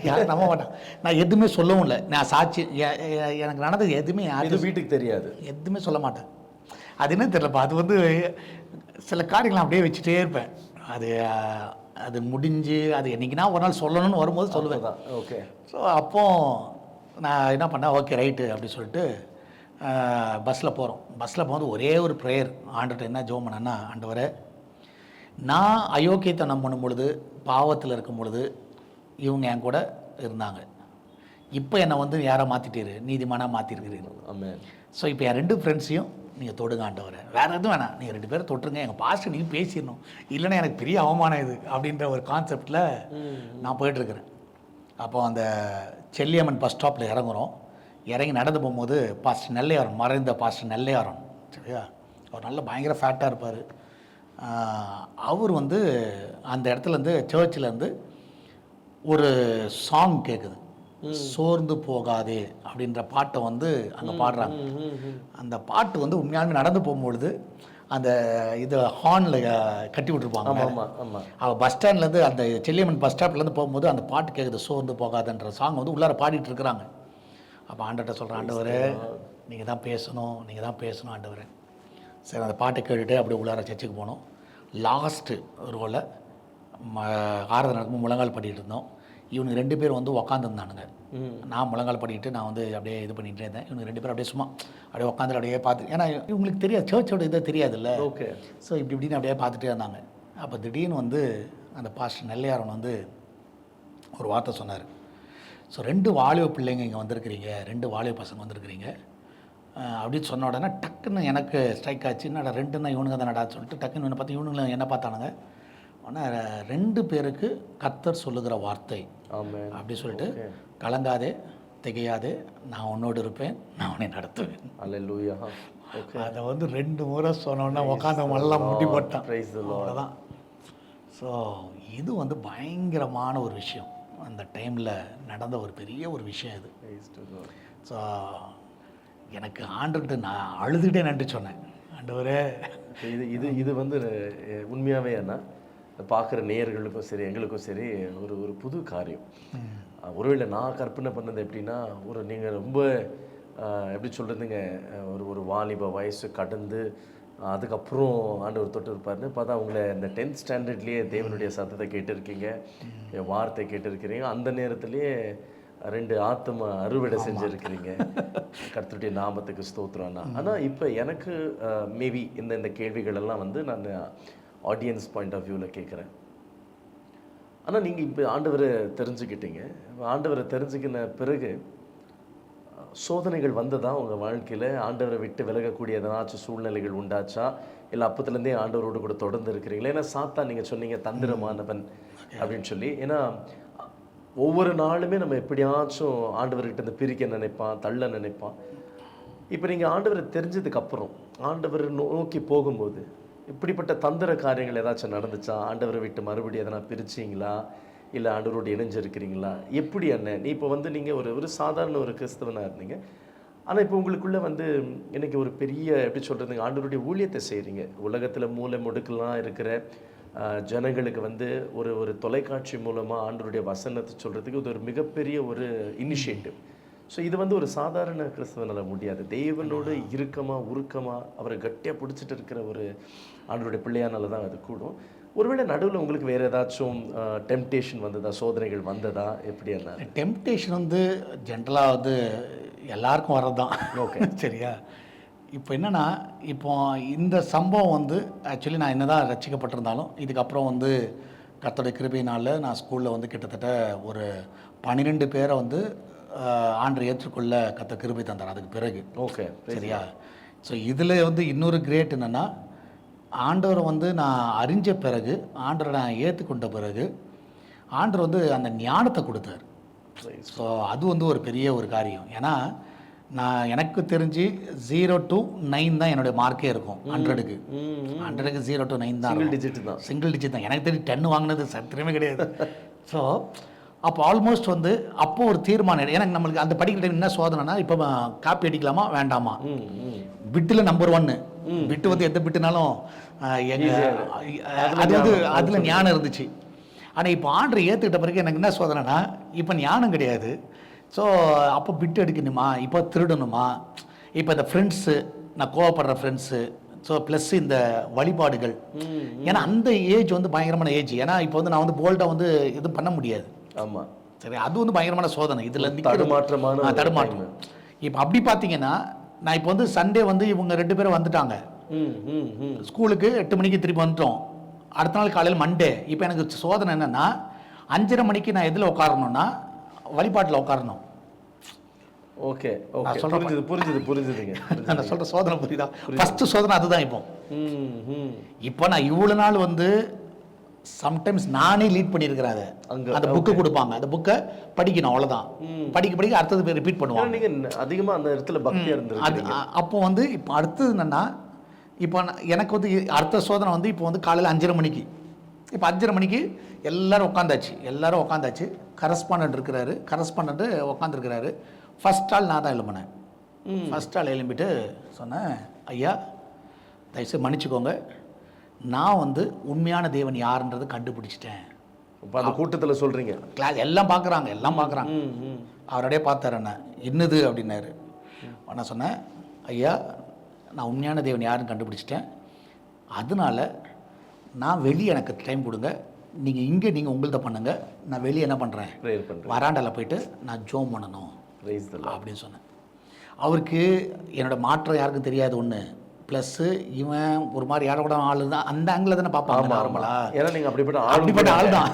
யாரும் நம்ப மாட்டாங்க. நான் எதுவுமே சொல்லவும் இல்லை, நான் சாட்சி எனக்கு நடந்தது எதுவுமே யாரும் வீட்டுக்கு தெரியாது, எதுவுமே சொல்ல மாட்டேன். அது என்ன தெரியலப்பா, அது வந்து சில காரியங்களை அப்படியே வச்சுட்டே இருப்பேன். அது முடிஞ்சு அது என்றைக்குனா ஒரு நாள் சொல்லணும்னு வரும்போது சொல்லுவேன். ஓகே. ஸோ அப்போது நான் என்ன பண்ணேன், ஓகே ரைட்டு அப்படி சொல்லிட்டு பஸ்ஸில் போகிறோம். பஸ்ஸில் போகும்போது ஒரே ஒரு ப்ரேயர் ஆண்டவர்கிட்ட என்ன ஜெபம் பண்ணேன்னா, ஆண்டவரே நான் அயோக்கியத்தனம் பண்ணும் பொழுது, பாவத்தில் இருக்கும் பொழுது இவங்க என் கூட இருந்தாங்க, இப்போ என்னை வந்து யாரை மாற்றிட்டீரு, நீதிமானாக மாற்றிருக்கிறீங்க. ஆமென். ஸோ இப்போ என் 2 ஃப்ரெண்ட்ஸையும் நீங்கள் தொடுங்க ஆண்டவரை, வேறு எதுவும் வேணாம், நீங்கள் 2 பேரும் தொட்டுருங்க, எங்கள் பாஸ்டர் நீங்கள் பேசிடணும், இல்லைன்னா எனக்கு பெரிய அவமானம் இது அப்படின்ற ஒரு கான்செப்டில் நான் போயிட்டுருக்கிறேன். அப்போ அந்த செல்லியம்மன் பஸ் ஸ்டாப்பில் இறங்குறோம். இறங்கி நடந்து போகும்போது பாஸ்டர் நெல்லையாரன், மறைந்த பாஸ்டர் நெல்லையாரன், சரியா, அவர் நல்ல பயங்கர ஃபேட்டாக இருப்பார். அவர் வந்து அந்த இடத்துலேருந்து சர்ச்சிலேருந்து ஒரு சாங் கேட்குது, சோர்ந்து போகாதே அப்படின்ற பாட்டை வந்து அங்கே பாடுறாங்க. அந்த பாட்டு வந்து உண்மையாலுமே நடந்து போகும்பொழுது அந்த இது ஹார்னில் கட்டி விட்டுருப்பாங்க. அவள் பஸ் ஸ்டாண்ட்லேருந்து அந்த செல்லியம்மன் பஸ் ஸ்டாப்லேருந்து போகும்போது அந்த பாட்டு கேட்குது, சோர்ந்து போகாதுன்ற சாங் வந்து உள்ளார பாடிட்டு இருக்கிறாங்க. அப்போ ஆண்டவர்கிட்ட சொல்கிறேன், ஆண்டவரே நீங்கள் தான் பேசணும், நீங்கள் தான் பேசணும் ஆண்டவரே. சரி அந்த பாட்டை கேட்டுட்டு அப்படியே உள்ளார சர்ச்சுக்கு போனோம். லாஸ்ட்டு ரோவில் ஆராதனை நடக்கும் முழங்கால் படிக்கிட்டு இருந்தோம். இவனுக்கு 2 பேர் வந்து உக்காந்துருந்தானுங்க. நான் முழங்கால் படிக்கிட்டு நான் வந்து அப்படியே இது பண்ணிகிட்டே இருந்தேன். இவனுக்கு 2 பேர் அப்படியே சும்மா அப்படியே உட்காந்து அப்படியே பார்த்து, ஏன்னா இவங்களுக்கு தெரியாது சர்ச்சோட இதை தெரியாதுல்ல. ஓகே. ஸோ இப்படின்னு அப்படியே பார்த்துட்டே இருந்தாங்க. அப்போ திடீர்னு வந்து அந்த பாஸ்டர் நெல்லையாரன் வந்து ஒரு வார்த்தை சொன்னார். ஸோ 2 வாலிப பிள்ளைங்க இங்கே வந்திருக்கிறீங்க, 2 வாலிப பசங்க வந்திருக்கிறீங்க அப்படின்னு சொன்ன உடனே டக்குன்னு எனக்கு ஸ்ட்ரைக் ஆச்சு. என்னடா 2ன்னா இவனுங்க தானடா சொல்லிட்டு டக்குன்னு என்ன பார்த்து இவனுங்களும் என்ன பார்த்தானுங்க. ஆனால் 2 பேருக்கு கர்த்தர் சொல்லுகிற வார்த்தை அப்படி சொல்லிட்டு, கலங்காதே திகையாதே, நான் உன்னோடு இருப்பேன், நான் உன்னை நடத்துவேன். அல்லேலூயா. அதை வந்து 2 முறை சொன்னோன்னா உட்காந்து எல்லாம் முடி போட்டான். அவ்வளோதான். ஸோ இது வந்து பயங்கரமான ஒரு விஷயம், அந்த டைமில் நடந்த ஒரு பெரிய ஒரு விஷயம் இது. ஸோ எனக்கு ஆண்டுகிட்ட நான் அழுதுகிட்டே நன்றி சொன்னேன், ஆண்டவரே இது வந்து உண்மையாகவே என்ன பார்க்குற நேயர்களுக்கும் சரி எங்களுக்கும் சரி ஒரு ஒரு புது காரியம். ஒருவேளை நான் கற்பனை பண்ணது எப்படின்னா, நீங்கள் ரொம்ப எப்படி சொல்கிறதுங்க, ஒரு ஒரு வாலிப வயசு கடந்து அதுக்கப்புறம் ஆண்டவர் தொட்டு இருப்பாருன்னு பார்த்தா உங்களை இந்த 10th ஸ்டாண்டர்ட்லேயே தேவனுடைய சத்தத்தை கேட்டிருக்கீங்க, வார்த்தை கேட்டிருக்கிறீங்க. அந்த நேரத்திலேயே 2 ஆத்தும அறுவடை செஞ்சுருக்கிறீங்க. கர்த்தருடைய நாமத்துக்கு ஸ்தோத்திரம்னா. ஆனால் இப்போ எனக்கு மேபி இந்த கேள்விகள் எல்லாம் வந்து நான் ஆடியன்ஸ் பாயிண்ட் ஆஃப் வியூவில் கேட்குறேன். ஆனால் நீங்கள் இப்போ ஆண்டவரை தெரிஞ்சுக்கிட்டீங்க. ஆண்டவரை தெரிஞ்சுக்கின பிறகு சோதனைகள் வந்ததா உங்கள் வாழ்க்கையில்? ஆண்டவரை விட்டு விலகக்கூடிய எதனாச்சும் சூழ்நிலைகள் உண்டாச்சா? இல்லை அப்பத்துலேருந்தே ஆண்டவரோடு கூட தொடர்ந்து இருக்கிறீங்களா? ஏன்னா சாத்தான் நீங்கள் சொன்னீங்க தந்திரமானவன் அப்படின்னு சொல்லி. ஏன்னா ஒவ்வொரு நாளுமே நம்ம எப்படியாச்சும் ஆண்டவர்கிட்ட இருந்து பிரிக்க நினைப்பான், தள்ள நினைப்பான். இப்போ நீங்கள் ஆண்டவரை தெரிஞ்சதுக்கப்புறம் ஆண்டவரை நோக்கி போகும்போது இப்படிப்பட்ட தந்திர காரியங்கள் ஏதாச்சும் நடந்துச்சா? ஆண்டவரை விட்டு மறுபடியும் எதனா பிரிச்சிங்களா? இல்லை ஆண்டவரோடு இணைஞ்சிருக்கிறீங்களா? எப்படி அண்ணன் நீ இப்போ வந்து நீங்கள் ஒரு சாதாரண ஒரு கிறிஸ்தவனாக இருந்தீங்க. ஆனால் இப்போ உங்களுக்குள்ளே வந்து இன்றைக்கி ஒரு பெரிய எப்படி சொல்கிறதுங்க, ஆண்டவருடைய ஊழியத்தை செய்கிறீங்க. உலகத்தில் மூலை முடுக்கெல்லாம் இருக்கிற ஜனங்களுக்கு வந்து ஒரு தொலைக்காட்சி மூலமாக ஆண்டவருடைய வசனத்தை சொல்கிறதுக்கு இது ஒரு மிகப்பெரிய ஒரு இனிஷியேட்டிவ். ஸோ இது வந்து ஒரு சாதாரண கிறிஸ்தவனால் முடியாது. தேவனோடு இறுக்கமாக உருக்கமாக அவரை கட்டியாக பிடிச்சிட்டு இருக்கிற ஒரு ஆண்டவருடைய பிள்ளையானால தான் அது கூடும். ஒருவேளை நடுவில் உங்களுக்கு வேறு ஏதாச்சும் டெம்டேஷன் வந்ததா, சோதனைகள் வந்ததா, எப்படி என்ன? டெம்டேஷன் வந்து ஜென்ரலாக வந்து எல்லாருக்கும் வர்றது தான். ஓகே சரியா. இப்போ என்னென்னா, இப்போ இந்த சம்பவம் வந்து ஆக்சுவலி நான் என்ன தான் ரசிக்கப்பட்டிருந்தாலும் இதுக்கப்புறம் வந்து கர்த்தருடைய கிருபையினால் நான் ஸ்கூலில் வந்து கிட்டத்தட்ட ஒரு 12 பேரை வந்து ஆண்டரை ஏற்றுக்கொள்ள கர்த்தர் கிருபை தந்தார் அதுக்கு பிறகு. ஓகே சரியா. ஸோ இதில் வந்து இன்னொரு கிரேட் என்னென்னா, ஆண்டவரை வந்து நான் அறிஞ்ச பிறகு, ஆண்டரை நான் ஏற்றுக்கொண்ட பிறகு ஆண்டவர் வந்து அந்த ஞானத்தை கொடுத்தார். ஸோ அது வந்து ஒரு பெரிய ஒரு காரியம். ஏன்னா நான் எனக்கு தெரிஞ்சு 0 to 9 தான் என்னுடைய மார்க்கே இருக்கும். 100க்கு 0 to 9 தான், சிங்கிள் டிஜிட் தான். எனக்கு தெரிஞ்சு 10 வாங்கினது சத்திரமே கிடையாது. ஸோ அப்போ ஆல்மோஸ்ட் வந்து அப்போ ஒரு தீர்மானம். எனக்கு நம்மளுக்கு அந்த படிக்கிற டைம் என்ன சோதனைனா, இப்போ காப்பி அடிக்கலாமா வேண்டாமா, பிட்டில் நம்பர் 1 பிட்டு வந்து எந்த பிட்டுனாலும் அது வந்து அதில் ஞானம் இருந்துச்சு. ஆனால் இப்போ ஆண்டரை ஏற்றுக்கிட்ட பிறகு எனக்கு என்ன சோதனைனா, இப்போ ஞானம் கிடையாது. ஸோ அப்போ பிட்டு எடுக்கணுமா, இப்போ திருடணுமா, இப்போ இந்த ஃப்ரெண்ட்ஸு, நான் கோவப்படுற ஃப்ரெண்ட்ஸு, ஸோ ப்ளஸ் இந்த வழிபாடுகள். ஏன்னா அந்த ஏஜ் வந்து பயங்கரமான ஏஜ். ஏன்னா இப்போ வந்து நான் வந்து போல்டாக வந்து எதுவும் பண்ண முடியாது. ஆமாம் சரி, அது வந்து பயங்கரமான சோதனை. இதில் தடுமாற்றம். இப்போ அப்படி பார்த்தீங்கன்னா, நான் இப்போ வந்து சண்டே வந்து இவங்க 2 பேரும் வந்துட்டாங்க ஸ்கூலுக்கு, 8 மணிக்கு திருப்பி வந்துட்டோம். அடுத்த நாள் காலையில் மண்டே. இப்போ எனக்கு சோதனை என்னென்னா, 5:30 மணிக்கு நான் எதில் உட்காரணும்னா வழிபாட்டில் உட்காரணும். ஓகே ஓகே, சொல்கிறது புரிஞ்சுதுங்க. நான் சொல்கிற சோதனை புரியுதா? ஃபஸ்ட்டு சோதனை அதுதான். இப்போ நான் இவ்வளோ நாள் வந்து சம்டைம்ஸ் நானே லீட் பண்ணியிருக்கிறாங்க. அந்த புக்கு கொடுப்பாங்க, அந்த புக்கை படிக்கணும், அவ்வளோதான். படிக்க அடுத்தது ரிப்பீட் பண்ணுவாங்க. நீங்கள் அதிகமாக அந்த இடத்துல பக்தியாக இருந்தது. அப்போ வந்து இப்போ அடுத்தது என்னென்னா, இப்போ எனக்கு வந்து அடுத்த சோதனை வந்து இப்போ வந்து காலையில் 5:30 மணிக்கு. இப்போ 5:30 மணிக்கு எல்லோரும் உட்காந்தாச்சு. கரஸ்பாண்டன்ட் இருக்கிறாரு, உட்காந்துருக்கிறாரு. ஃபஸ்ட் ஆள் நான் தான் எழும்பினேன். ஃபஸ்ட் ஆள் எழும்பிட்டு சொன்னேன், ஐயா தயவுசெய்து மன்னிச்சுக்கோங்க, நான் வந்து உண்மையான தேவன் யாருன்றது கண்டுபிடிச்சிட்டேன். இப்போ அந்த கூட்டத்தில் சொல்கிறீங்க? கிளாஸ் எல்லாம் பார்க்குறாங்க. அவரோடய பார்த்தார் என்ன, என்னது அப்படின்னாரு. நான் சொன்னேன், ஐயா நான் உண்மையான தேவன் யாருன்னு கண்டுபிடிச்சிட்டேன். அதனால் நான் வெளியே எனக்கு டைம் கொடுங்க, நீங்கள் உங்கள்கிட்ட பண்ணுங்கள், நான் வெளியே என்ன பண்ணுறேன், வராண்டாவில் போயிட்டு நான் ஜோம் பண்ணணும் அப்படின்னு சொன்னேன். அவருக்கு என்னோடய மாற்றம் யாருக்கும் தெரியாது ஒன்று. ப்ளஸ்ஸு இவன் ஒரு மாதிரி யாரை கூட ஆள் தான், அந்த ஆங்கிளில் தானே பார்ப்பாங்க நார்மலாக. ஏன்னா நீங்கள் அப்படிப்பட்ட ஆள் தான்.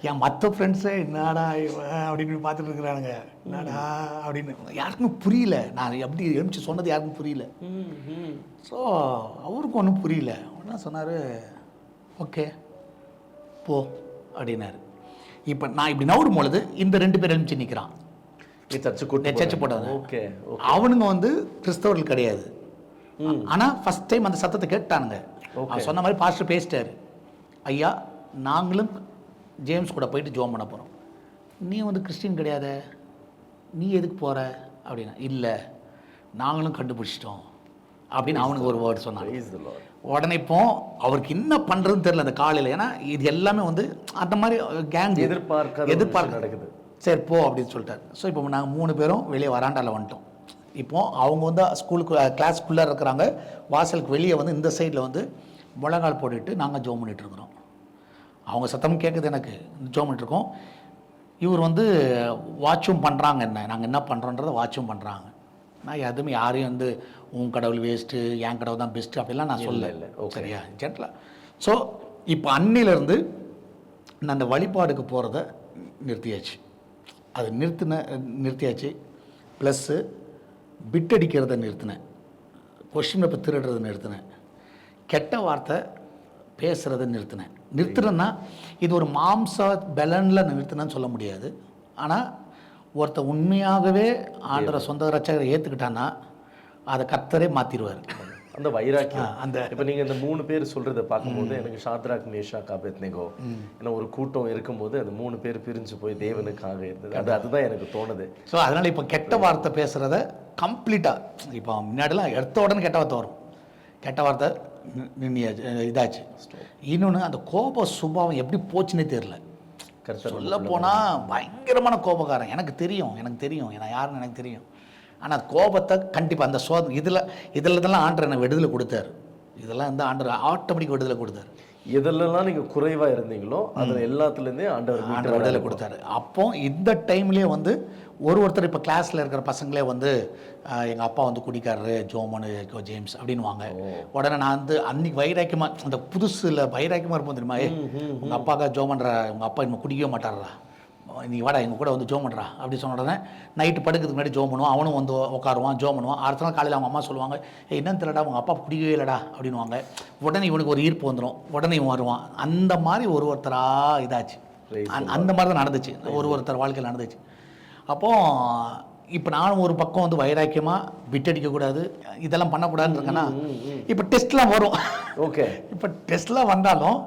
என் மற்ற ஃப்ரெண்ட்ஸு என்னடா இவன் அப்படின்னு பார்த்துட்டு இருக்கிறானுங்க, என்னடா அப்படின்னு யாருக்குமே புரியல. நான் எப்படி எழுமிச்சு சொன்னது யாருக்கும் புரியல. ஸோ அவருக்கும் ஒன்றும் புரியல. உடனே சொன்னார், ஓகே போ அப்படின்னாரு. இப்போ நான் இப்படி நவுடும் பொழுது இந்த 2 பேர் எழுமிச்சு நிற்கிறான். சர்ச்சு போட்டாங்க. ஓகே, அவனுங்க வந்து கிறிஸ்தவர்கள் கிடையாது. ஆனால் ஃபஸ்ட் டைம் அந்த சத்தத்தை கேட்டானுங்க. சொன்ன மாதிரி பாஸ்டர் பேசிட்டாரு, ஐயா நாங்களும் ஜேம்ஸ் கூட போயிட்டு ஜோம் பண்ண போகிறோம், நீ வந்து கிறிஸ்டின் கிடையாத, நீ எதுக்கு போகிற அப்படின்னா, இல்லை நாங்களும் கண்டுபிடிச்சிட்டோம் அப்படின்னு அவனுக்கு ஒரு வேர்டு சொன்னான். Praise the Lord. உடனே இப்போ அவருக்கு என்ன பண்ணுறதுன்னு தெரியல அந்த காலையில். ஏன்னா இது எல்லாமே வந்து அந்த மாதிரி கேங் எதிர்பார்க்க நடக்குது. சரி போ அப்படின்னு சொல்லிட்டார். ஸோ இப்போ நாங்கள் 3 பேரும் வெளியே வராண்டாவில் வந்துட்டோம். இப்போ அவங்க வந்து ஸ்கூலுக்கு கிளாஸ்க்குள்ளே இருக்கிறாங்க. வாசலுக்கு வெளியே வந்து இந்த சைடில் வந்து முழங்கால் போட்டுட்டு நாங்கள் ஜோம் பண்ணிட்டு இருக்கிறோம். அவங்க சத்தமும் கேட்குது எனக்கு, ஜோம் பண்ணிட்டுருக்கோம். இவர் வந்து வாட்சும் பண்ணுறாங்க, நாங்கள் என்ன பண்ணுறோன்றதை வாட்சும் பண்ணுறாங்க. நான் எதுவுமே யாரையும் வந்து உன் கடவுள் வேஸ்ட்டு, என் கடவுள் தான் பெஸ்ட்டு அப்படிலாம் நான் சொல்ல இல்லை. சரியா ஜென்டலாக. ஸோ இப்போ அன்னிலேருந்து நான் அந்த வழிபாடுக்கு போகிறத நிறுத்தியாச்சு. அது நிறுத்தியாச்சு. ப்ளஸ்ஸு பிட் அடிக்கிறத நிறுத்தினேன். Question paper திருடுறதை நிறுத்தினேன். கெட்ட வார்த்தை பேசுகிறத நிறுத்துறேன்னா இது ஒரு மாம்ச பலனில் நிறுத்தினேன்னு சொல்ல முடியாது. ஆனால் ஒருத்தர் உண்மையாகவே ஆண்டரை சொந்த ரட்சகரை ஏற்றுக்கிட்டான்னா அதை கர்த்தரே மாற்றிடுவார். அந்த வைராக்கியம் அந்த இப்போ நீங்கள் இந்த 3 பேர் சொல்கிறத பார்க்கும்போது எனக்கு ஷாத்ராக், மேஷாக், ஆபேத்நேகோ ஏன்னா ஒரு கூட்டம் இருக்கும்போது அந்த 3 பேர் பிரிஞ்சு போய் தேவனுக்காக இருந்தது. அதுதான் எனக்கு தோணுது. ஸோ அதனால் இப்போ கெட்ட வார்த்தை பேசுகிறத கம்ப்ளீட்டாக இப்போ முன்னாடிலாம் எடுத்த உடனே கெட்ட வார்த்தை வரும். கெட்ட வார்த்தை இதாச்சு. இன்னொன்று அந்த கோப சுபாவம் எப்படி போச்சுன்னே தெரியல. சொல்ல போனால் பயங்கரமான கோபக்காரன். எனக்கு தெரியும் ஏன்னா யாருன்னு எனக்கு தெரியும். ஆனால் கோபத்தை கண்டிப்பாக அந்த இதெல்லாம் ஆண்டர் எனக்கு விடுதலை கொடுத்தாரு. இதெல்லாம் இந்த ஆண்டர் ஆட்டோமேட்டிக் விடுதலை கொடுத்தாரு. எதெல்லாம் நீங்கள் குறைவாக இருந்தீங்களோ அதில் எல்லாத்துலேருந்தே ஆண்டவர் விடுதலை கொடுத்தாரு. அப்போ இந்த டைம்லேயே வந்து ஒருத்தர் இப்போ கிளாஸில் இருக்கிற பசங்களே வந்து எங்கள் அப்பா வந்து குடிக்காரரு ஜோமனு ஜேம்ஸ் அப்படின்வாங்க. உடனே நான் வந்து அன்றைக்கி வைராக்கியமாக அந்த புதுசில் வைராக்கியமாக இருப்போம் தெரியுமா, உங்கள் அப்பாக்கா ஜோமன்ற உங்கள் அப்பா இன்னும் குடிக்கவே மாட்டாரா, நீ வாடா எங்கள் கூட வந்து ஜோம் பண்ணுறா அப்படி சொன்ன உடனே நைட்டு படுக்கிறதுக்கு முன்னாடி ஜோம் பண்ணுவான். அவனும் வந்து உட்காருவான், ஜோம் பண்ணுவான். அடுத்த நாள் காலையில் அவங்க அம்மா சொல்லுவாங்க, என்னன்னு தெரியலடா உங்கள் அப்பா குடிக்கவே இல்லைடா அப்படின்வாங்க. உடனே இவனுக்கு ஒரு ஈர்ப்பு வந்துடும், உடனே இவன் வருவான். அந்த மாதிரி ஒருத்தராக இதாச்சு. அந்த மாதிரி தான் நடந்துச்சு, ஒருத்தர் வாழ்க்கையில் நடந்துச்சு. அப்போது இப்போ நானும் ஒரு பக்கம் வந்து வைராக்கியமாக விட்டடிக்கக்கூடாது, இதெல்லாம் பண்ணக்கூடாதுன்னு இருக்கேன்னா இப்போ டெஸ்ட்லாம் வரும். ஓகே, இப்போ டெஸ்ட்லாம் வந்தாலும்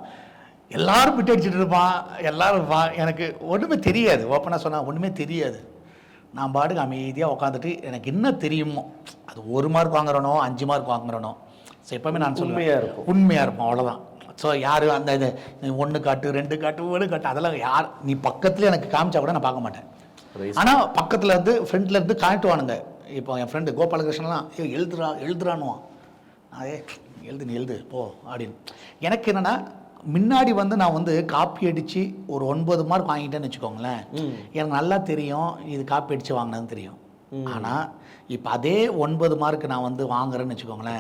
எல்லாரும் பிட்டு அடிச்சுட்டு இருப்பான், எல்லாரும் இருப்பான். எனக்கு ஒன்றுமே தெரியாது, ஓப்பனாக சொன்னால் ஒன்றுமே தெரியாது. நான் பாட்டுக்கு அமைதியாக உட்காந்துட்டு எனக்கு என்ன தெரியுமோ அது 1 மார்க் வாங்குறனோ 5 மார்க் வாங்குறனோ ஸோ எப்போவுமே நான் சொல்லுவேன் உண்மையாக இருப்போம், அவ்வளோதான். ஸோ யார் அந்த இது 1 காட்டு 2 காட்டு 1 காட்டு அதெல்லாம் யார் நீ பக்கத்தில் எனக்கு காமிச்சா கூட நான் பார்க்க மாட்டேன். ஆனால் பக்கத்தில் இருந்து ஃப்ரெண்டில் இருந்து காட்டுவானுங்க. இப்போ என் ஃப்ரெண்டு கோபாலகிருஷ்ணன்லாம் எழுதுறானுவான். அதே நீ எழுது போ அப்படின்னு. எனக்கு என்னென்னா முன்னாடி வந்து நான் வந்து காப்பி அடித்து ஒரு 9 மார்க் வாங்கிட்டேன்னு வச்சுக்கோங்களேன், எனக்கு நல்லா தெரியும் இது காப்பி அடித்து வாங்கினதுன்னு தெரியும். ஆனால் இப்போ அதே 9 மார்க் நான் வந்து வாங்குறேன்னு வச்சுக்கோங்களேன்,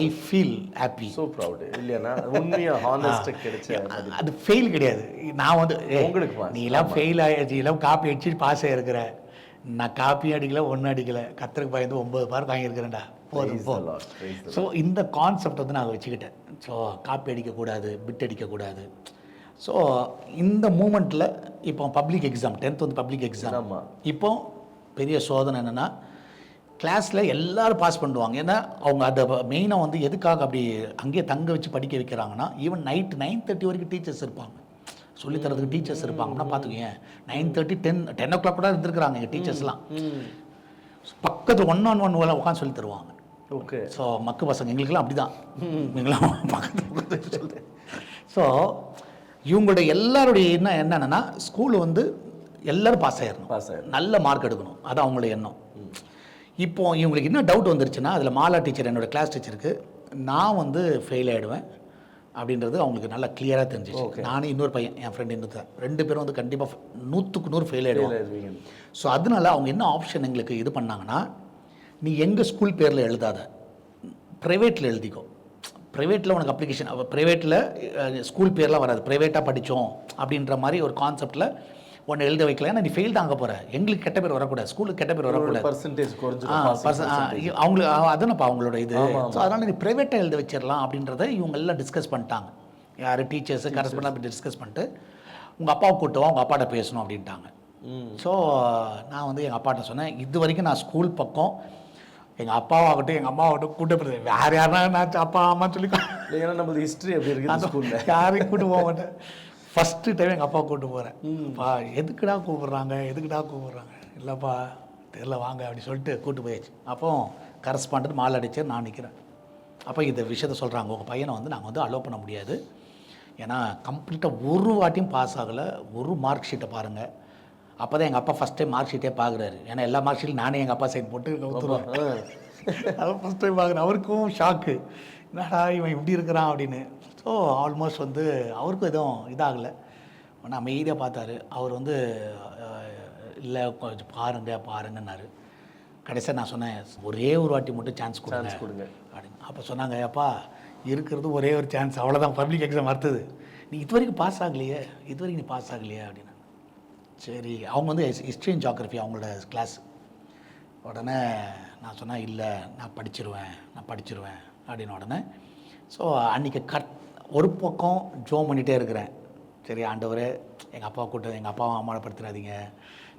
I feel happy, so proud. இல்லையா உண்மையாக ஹானஸ்ட் கிடைச்ச அது ஃபெயில் கிடையாது. நான் வந்து உங்களுக்கு நீ எல்லாம் ஃபெயில் ஆகிடுச்சு, எல்லாம் காப்பி அடிச்சு பாஸ் ஆகிருக்கிற, நான் காப்பி அடிக்கலை ஒன்றும் அடிக்கலை, கத்தருக்கு பயந்து 9 மார்க் வாங்கியிருக்கிறேன்டா, போதும் போ. ஸோ இந்த கான்செப்ட் வந்து நான் வச்சுக்கிட்டேன். ஸோ காப்பி அடிக்கக்கூடாது, பிட் அடிக்கக்கூடாது. ஸோ இந்த மூமெண்ட்டில் இப்போ பப்ளிக் எக்ஸாம் 10th வந்து பப்ளிக் எக்ஸாம். இப்போ பெரிய சோதனை என்னென்னா கிளாஸில் எல்லோரும் பாஸ் பண்ணுவாங்க. ஏன்னா அவங்க அதை மெயினாக வந்து எதுக்காக அப்படி அங்கேயே தங்க வச்சு படிக்க வைக்கிறாங்கன்னா, ஈவன் நைட்டு 9:30 வரைக்கும் டீச்சர்ஸ் இருப்பாங்க, சொல்லித்தரதுக்கு டீச்சர்ஸ் இருப்பாங்கன்னா பார்த்துக்கோங்க. 9:30 10 o'clock கூட இருந்துருக்குறாங்க எங்கள் டீச்சர்ஸ்லாம். பக்கத்தில் 1-on-1 உட்காந்து சொல்லி தருவாங்க. ஓகே. ஸோ மக்கு பசங்க எங்களுக்கெல்லாம் அப்படி தான், எங்களாம் பக்கத்தில் சொல்கிறேன். ஸோ இவங்களுடைய எல்லாருடைய என்னென்னா ஸ்கூலில் வந்து எல்லோரும் பாஸ் ஆகிடணும், நல்ல மார்க் எடுக்கணும், அது அவங்களுடைய எண்ணம். இப்போ இவங்களுக்கு என்ன டவுட் வந்துருச்சுன்னா, அதில் மாலா டீச்சர் என்னோடய கிளாஸ் டீச்சருக்கு நான் வந்து ஃபெயில் ஆகிடுவேன் அப்படின்றது அவங்களுக்கு நல்லா கிளியராக தெரிஞ்சிச்சு. நானும் இன்னொரு பையன் என் ஃப்ரெண்டு இன்னொரு 2 பேரும் வந்து கண்டிப்பாக 100க்கு 100 ஃபெயில் ஆகிடுவாங்க. ஸோ அதனால அவங்க என்ன ஆப்ஷன் எங்களுக்கு இது பண்ணாங்கன்னா, நீ எங்கள் ஸ்கூல் பேரில் எழுதாத, ப்ரைவேட்டில் எழுதிக்கோ. ப்ரைவேட்டில் உனக்கு அப்ளிகேஷன், ப்ரைவேட்டில் ஸ்கூல் பேர்லாம் வராது, ப்ரைவேட்டாக படித்தோம் அப்படின்ற மாதிரி ஒரு கான்செப்டில் ஒன்று எழுத வைக்கல. ஏன்னா நீ ஃபெயில் தான் அங்கே போகிற, எங்களுக்கு கெட்ட பேர் வரக்கூடாது, ஸ்கூலுக்கு கெட்ட பேர் வரக்கூடாது, அவங்களுக்கு அதுனப்பா அவங்களோட இது. ஸோ அதனால் நீ ப்ரைவேட்டாக எழுத வச்சிடலாம் அப்படின்றத இவங்க எல்லாம் டிஸ்கஸ் பண்ணிட்டாங்க. யார் டீச்சர்ஸு கரஸ்பாண்ட் அப்படி டிஸ்கஸ் பண்ணிட்டு உங்கள் அப்பாவை கூட்டுவா, உங்கள் அப்பாட்ட பேசணும் அப்படின்ட்டாங்க. ஸோ நான் வந்து எங்கள் அப்பாட்ட சொன்னேன், இது வரைக்கும் நான் ஸ்கூல் பக்கம் எங்கள் அப்பாவாகட்டும் எங்கள் அம்மாவாகட்டும் கூட்ட போகிறது வேறு யாருனா நான் அப்பா அம்மா சொல்லி, ஏன்னா நம்ம ஹிஸ்ட்ரி அப்படி இருக்குது ஸ்கூலில், யாரையும் கூட்டு போக மாட்டேன். ஃபஸ்ட்டு டைம் எங்கள் அப்பா கூப்பிட்டு போகிறேன். அப்பா எதுக்குடா கூப்பிட்றாங்க இல்லைப்பா தெரில வாங்க அப்படி சொல்லிட்டு கூப்பிட்டு போயாச்சு. அப்போ கரஸ்பாண்டன்ட் மாலை அடிச்சு நான் நிற்கிறேன். அப்போ இந்த விஷயத்த சொல்கிறாங்க, உங்கள் பையனை வந்து நாங்கள் வந்து அலோவ் பண்ண முடியாது, ஏன்னா கம்ப்ளீட்டாக ஒரு வாட்டியும் பாஸ் ஆகலை, ஒரு மார்க் ஷீட்டை பாருங்கள். அப்போ தான் எங்கள் அப்பா ஃபஸ்ட் டைம் மார்க் ஷீட்டே பார்க்குறாரு. ஏன்னா எல்லா மார்க் ஷீட்டும் நானே எங்கள் அப்பா சைன் போட்டு ஒத்துருவேன். அதான் ஃபஸ்ட் டைம் பார்க்குறேன். அவருக்கும் ஷாக்கு, என்னடா இவன் இப்படி இருக்கிறான் அப்படின்னு. ஸோ ஆல்மோஸ்ட் வந்து அவருக்கும் எதுவும் இதாகலை. ஆனால் அமைதியாக பார்த்தாரு. அவர் வந்து இல்லை கொஞ்சம் பாருங்கன்னாரு. கடைசியாக நான் சொன்னேன், ஒரே ஒரு வாட்டி மட்டும் சான்ஸ் கொடுங்க அப்படின்னு. அப்போ சொன்னாங்க, அப்பா இருக்கிறது ஒரே ஒரு சான்ஸ், அவ்வளோதான், பப்ளிக் எக்ஸாம் அடுத்தது, நீ இது வரைக்கும் பாஸ் ஆகலையே நீ பாஸ் ஆகலையே அப்படின்னு. சரி, அவங்க வந்து ஹிஸ்ட்ரி அண்ட் ஜியாகிரஃபி அவங்களோட கிளாஸ். உடனே நான் சொன்னேன், இல்லை நான் படிச்சிருவேன் அப்படின்னு. உடனே ஸோ அன்றைக்கி ஒரு பக்கம் ஜோம் பண்ணிகிட்டே இருக்கிறேன். சரி ஆண்டவரே, எங்கள் அப்பாவை கூப்பிட்டு எங்கள் அப்பாவை அவமானப்படுத்துறாதீங்க,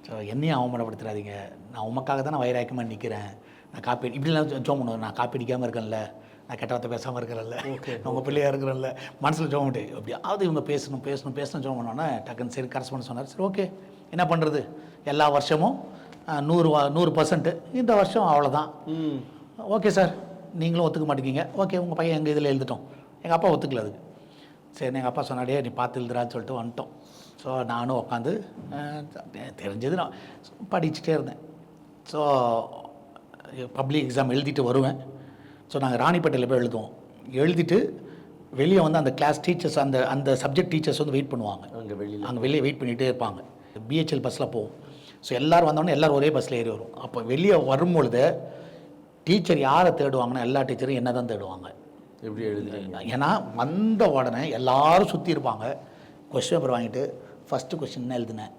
ஸோ என்னையும் அவமானப்படுத்துறாதீங்க, நான் உமக்காக தான் நான் வைராக்கியமாக நிற்கிறேன், நான் காப்பி இப்படிலாம் ஜோம் பண்ணுவேன், நான் காப்பி அடிக்காமல் இருக்கேன்ல, நான் கெட்ட வார்த்தை பேசாமல் இருக்கிறேன்ல, நான் உங்கள் பிள்ளையாக இருக்கிறேன்ல, மனசில் ஜோம் பண்ணிட்டு எப்படியாவது இவங்க பேசணும் ஜோம் பண்ணோன்னே டக்குன்னு சரி கரஸ்பாண்ட் சொன்னார். சரி ஓகே, என்ன பண்ணுறது, எல்லா வருஷமும் 100% இந்த வருஷம் அவ்வளோதான். ஓகே சார், நீங்களும் ஒத்துக்க மாட்டேங்கிங்க, ஓகே உங்கள் பையன் எங்கள் இதில் எழுதிட்டோம். எங்கள் அப்பா ஒத்துக்கல அதுக்கு. சரி, எங்கள் அப்பா சொன்னாடே நீ பார்த்து எழுதுறான்னு சொல்லிட்டு வந்துட்டோம். ஸோ நானும் உட்காந்து தெரிஞ்சது நான் படிச்சுட்டே இருந்தேன். ஸோ பப்ளிக் எக்ஸாம் எழுதிட்டு வருவேன். ஸோ நாங்கள் ராணிப்பேட்டையில் போய் எழுதிட்டு வெளியே வந்து அந்த கிளாஸ் டீச்சர்ஸ், அந்த சப்ஜெக்ட் டீச்சர்ஸ் வந்து வெயிட் பண்ணுவாங்க. அங்கே வெளியே வெயிட் பண்ணிகிட்டே இருப்பாங்க. பிஹெச்எல் பஸ்ஸில் போவோம். ஸோ எல்லோரும் வந்தோடனே எல்லோரும் ஒரே பஸ்ஸில் ஏறி வரும். அப்போ வெளியே வரும்பொழுது டீச்சர் யாரை தேடுவாங்கன்னா எல்லா டீச்சரும் என்ன தான் தேடுவாங்க, எப்படி எழுதுறீங்க. ஏன்னா வந்த உடனே எல்லாரும் சுற்றி இருப்பாங்க. கொஸ்டின் பேப்பர் வாங்கிட்டு ஃபஸ்ட்டு கொஸ்டின் என்ன எழுதுனேன்,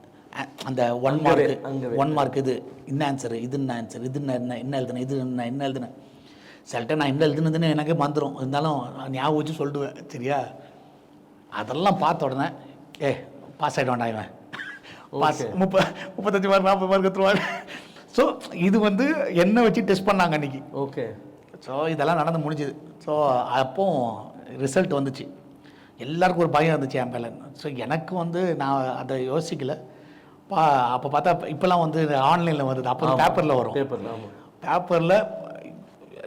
அந்த 1 மார்க் இது என்ன ஆன்சரு, இது என்ன ஆன்சர், இது என்ன எழுதுனேன், இது என்ன எழுதுனேன். சில டைம் நான் என்ன எழுதுனதுன்னு எனக்கே மறந்துடும், இருந்தாலும் ஞாபகம் வச்சு சொல்லிடுவேன். சரியா, அதெல்லாம் பார்த்த உடனே பாஸ் ஆகிட வேண்டாம் இவன், பாஸ் 35 மார்க் 40 மார்க் எடுத்துருவாங்க. ஸோ இது வந்து என்ன வச்சு டெஸ்ட் பண்ணாங்க அன்றைக்கி. ஓகே. ஸோ இதெல்லாம் நடந்து முடிஞ்சுது. ஸோ அப்போ ரிசல்ட் வந்துச்சு. எல்லாருக்கும் ஒரு பயம் இருந்துச்சு என் மேலே. ஸோ எனக்கு வந்து நான் அதை யோசிக்கலை. அப்போ பார்த்தா இப்போல்லாம் வந்து ஆன்லைனில் வருது, அப்போ பேப்பரில் வரும். பேப்பரில்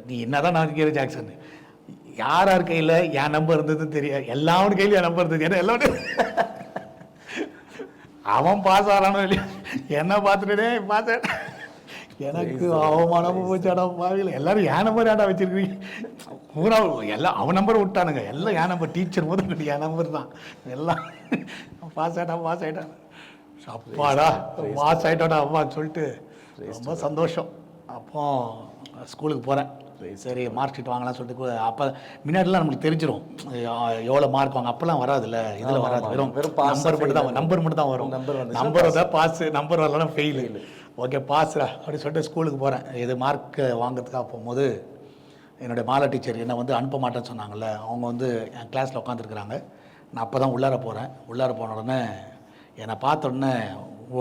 நீ என்ன தான் நான் கேரி ஜாக்சன் யார் கையில் என் நம்பர் இருந்ததுன்னு தெரியாது, எல்லாரும் கையில் என் நம்பர் இருந்தது. ஏன்னா எல்லாரும் அவன் பாஸ் ஆகிறானோ இல்லையா, என்ன பார்த்துட்டே பாஸ் எனக்கு அவமானமும் போச்சாடா பாவியில். எல்லாரும் என் நம்பர் ஏன்டா வச்சிருக்கீங்க, பூரா எல்லாம் அவன் நம்பர் விட்டானுங்க, எல்லாம் என் நம்பர், டீச்சர் போது என் நம்பர் தான் எல்லாம். பாஸ் ஆகிட்டான் அப்பாடா, பாஸ் ஆகிட்டாடா அம்மான்னு சொல்லிட்டு ரொம்ப சந்தோஷம். அப்போ ஸ்கூலுக்கு போகிறேன். சரி மார்க் ஷீட் வாங்கலாம் சொல்லிட்டு, அப்போ முன்னாடிலாம் நம்மளுக்கு தெரிஞ்சிடும் எவ்வளோ மார்க் வாங்க. அப்போல்லாம் வராதுல்ல, இதில் வராது, வெறும் நம்பர் மட்டும் தான் வரும். நம்பர் தான் பாஸ், நம்பர் வரலாம் ஃபெயிலு. ஓகே பாஸ்ரா அப்படி சொல்லிட்டு ஸ்கூலுக்கு போகிறேன். இது மார்க் வாங்கிறதுக்காக போகும்போது என்னுடைய மாலா டீச்சர் என்னை வந்து அனுப்ப மாட்டேன்னு சொன்னாங்கல்ல, அவங்க வந்து என் கிளாஸில் உட்காந்துருக்குறாங்க. நான் அப்போ தான் உள்ளார போன உடனே என்னை பார்த்த உடனே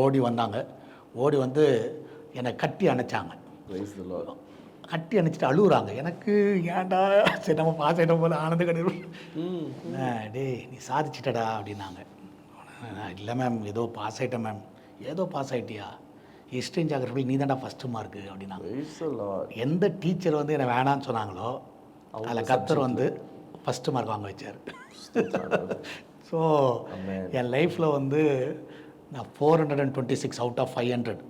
ஓடி வந்தாங்க. ஓடி வந்து என்னை கட்டி அணைச்சாங்க. கட்டி அணைச்சிட்டு அழுகுறாங்க. எனக்கு ஏன்டா, சரி நம்ம பாஸ் ஆகிட்டோம் போல ஆனந்த கண்ணீர், டேய் நீ சாதிச்சிட்டடா அப்படின்னாங்க. இல்லை மேம் ஏதோ பாஸ் ஆகிட்டேன் மேம். ஏதோ பாஸ் ஆகிட்டியா, ஹிஸ்ட்ரி அண்ட் ஜியாகிரஃபி நீ தான்டா ஃபஸ்ட்டு மார்க்கு அப்படின்னாங்க. எந்த டீச்சர் வந்து என்னை வேணான்னு சொன்னாங்களோ அதில் கர்த்தர் வந்து ஃபஸ்ட்டு மார்க் வாங்க வச்சார். ஸோ என் லைஃப்பில் வந்து நான் 426 அவுட் ஆஃப் 500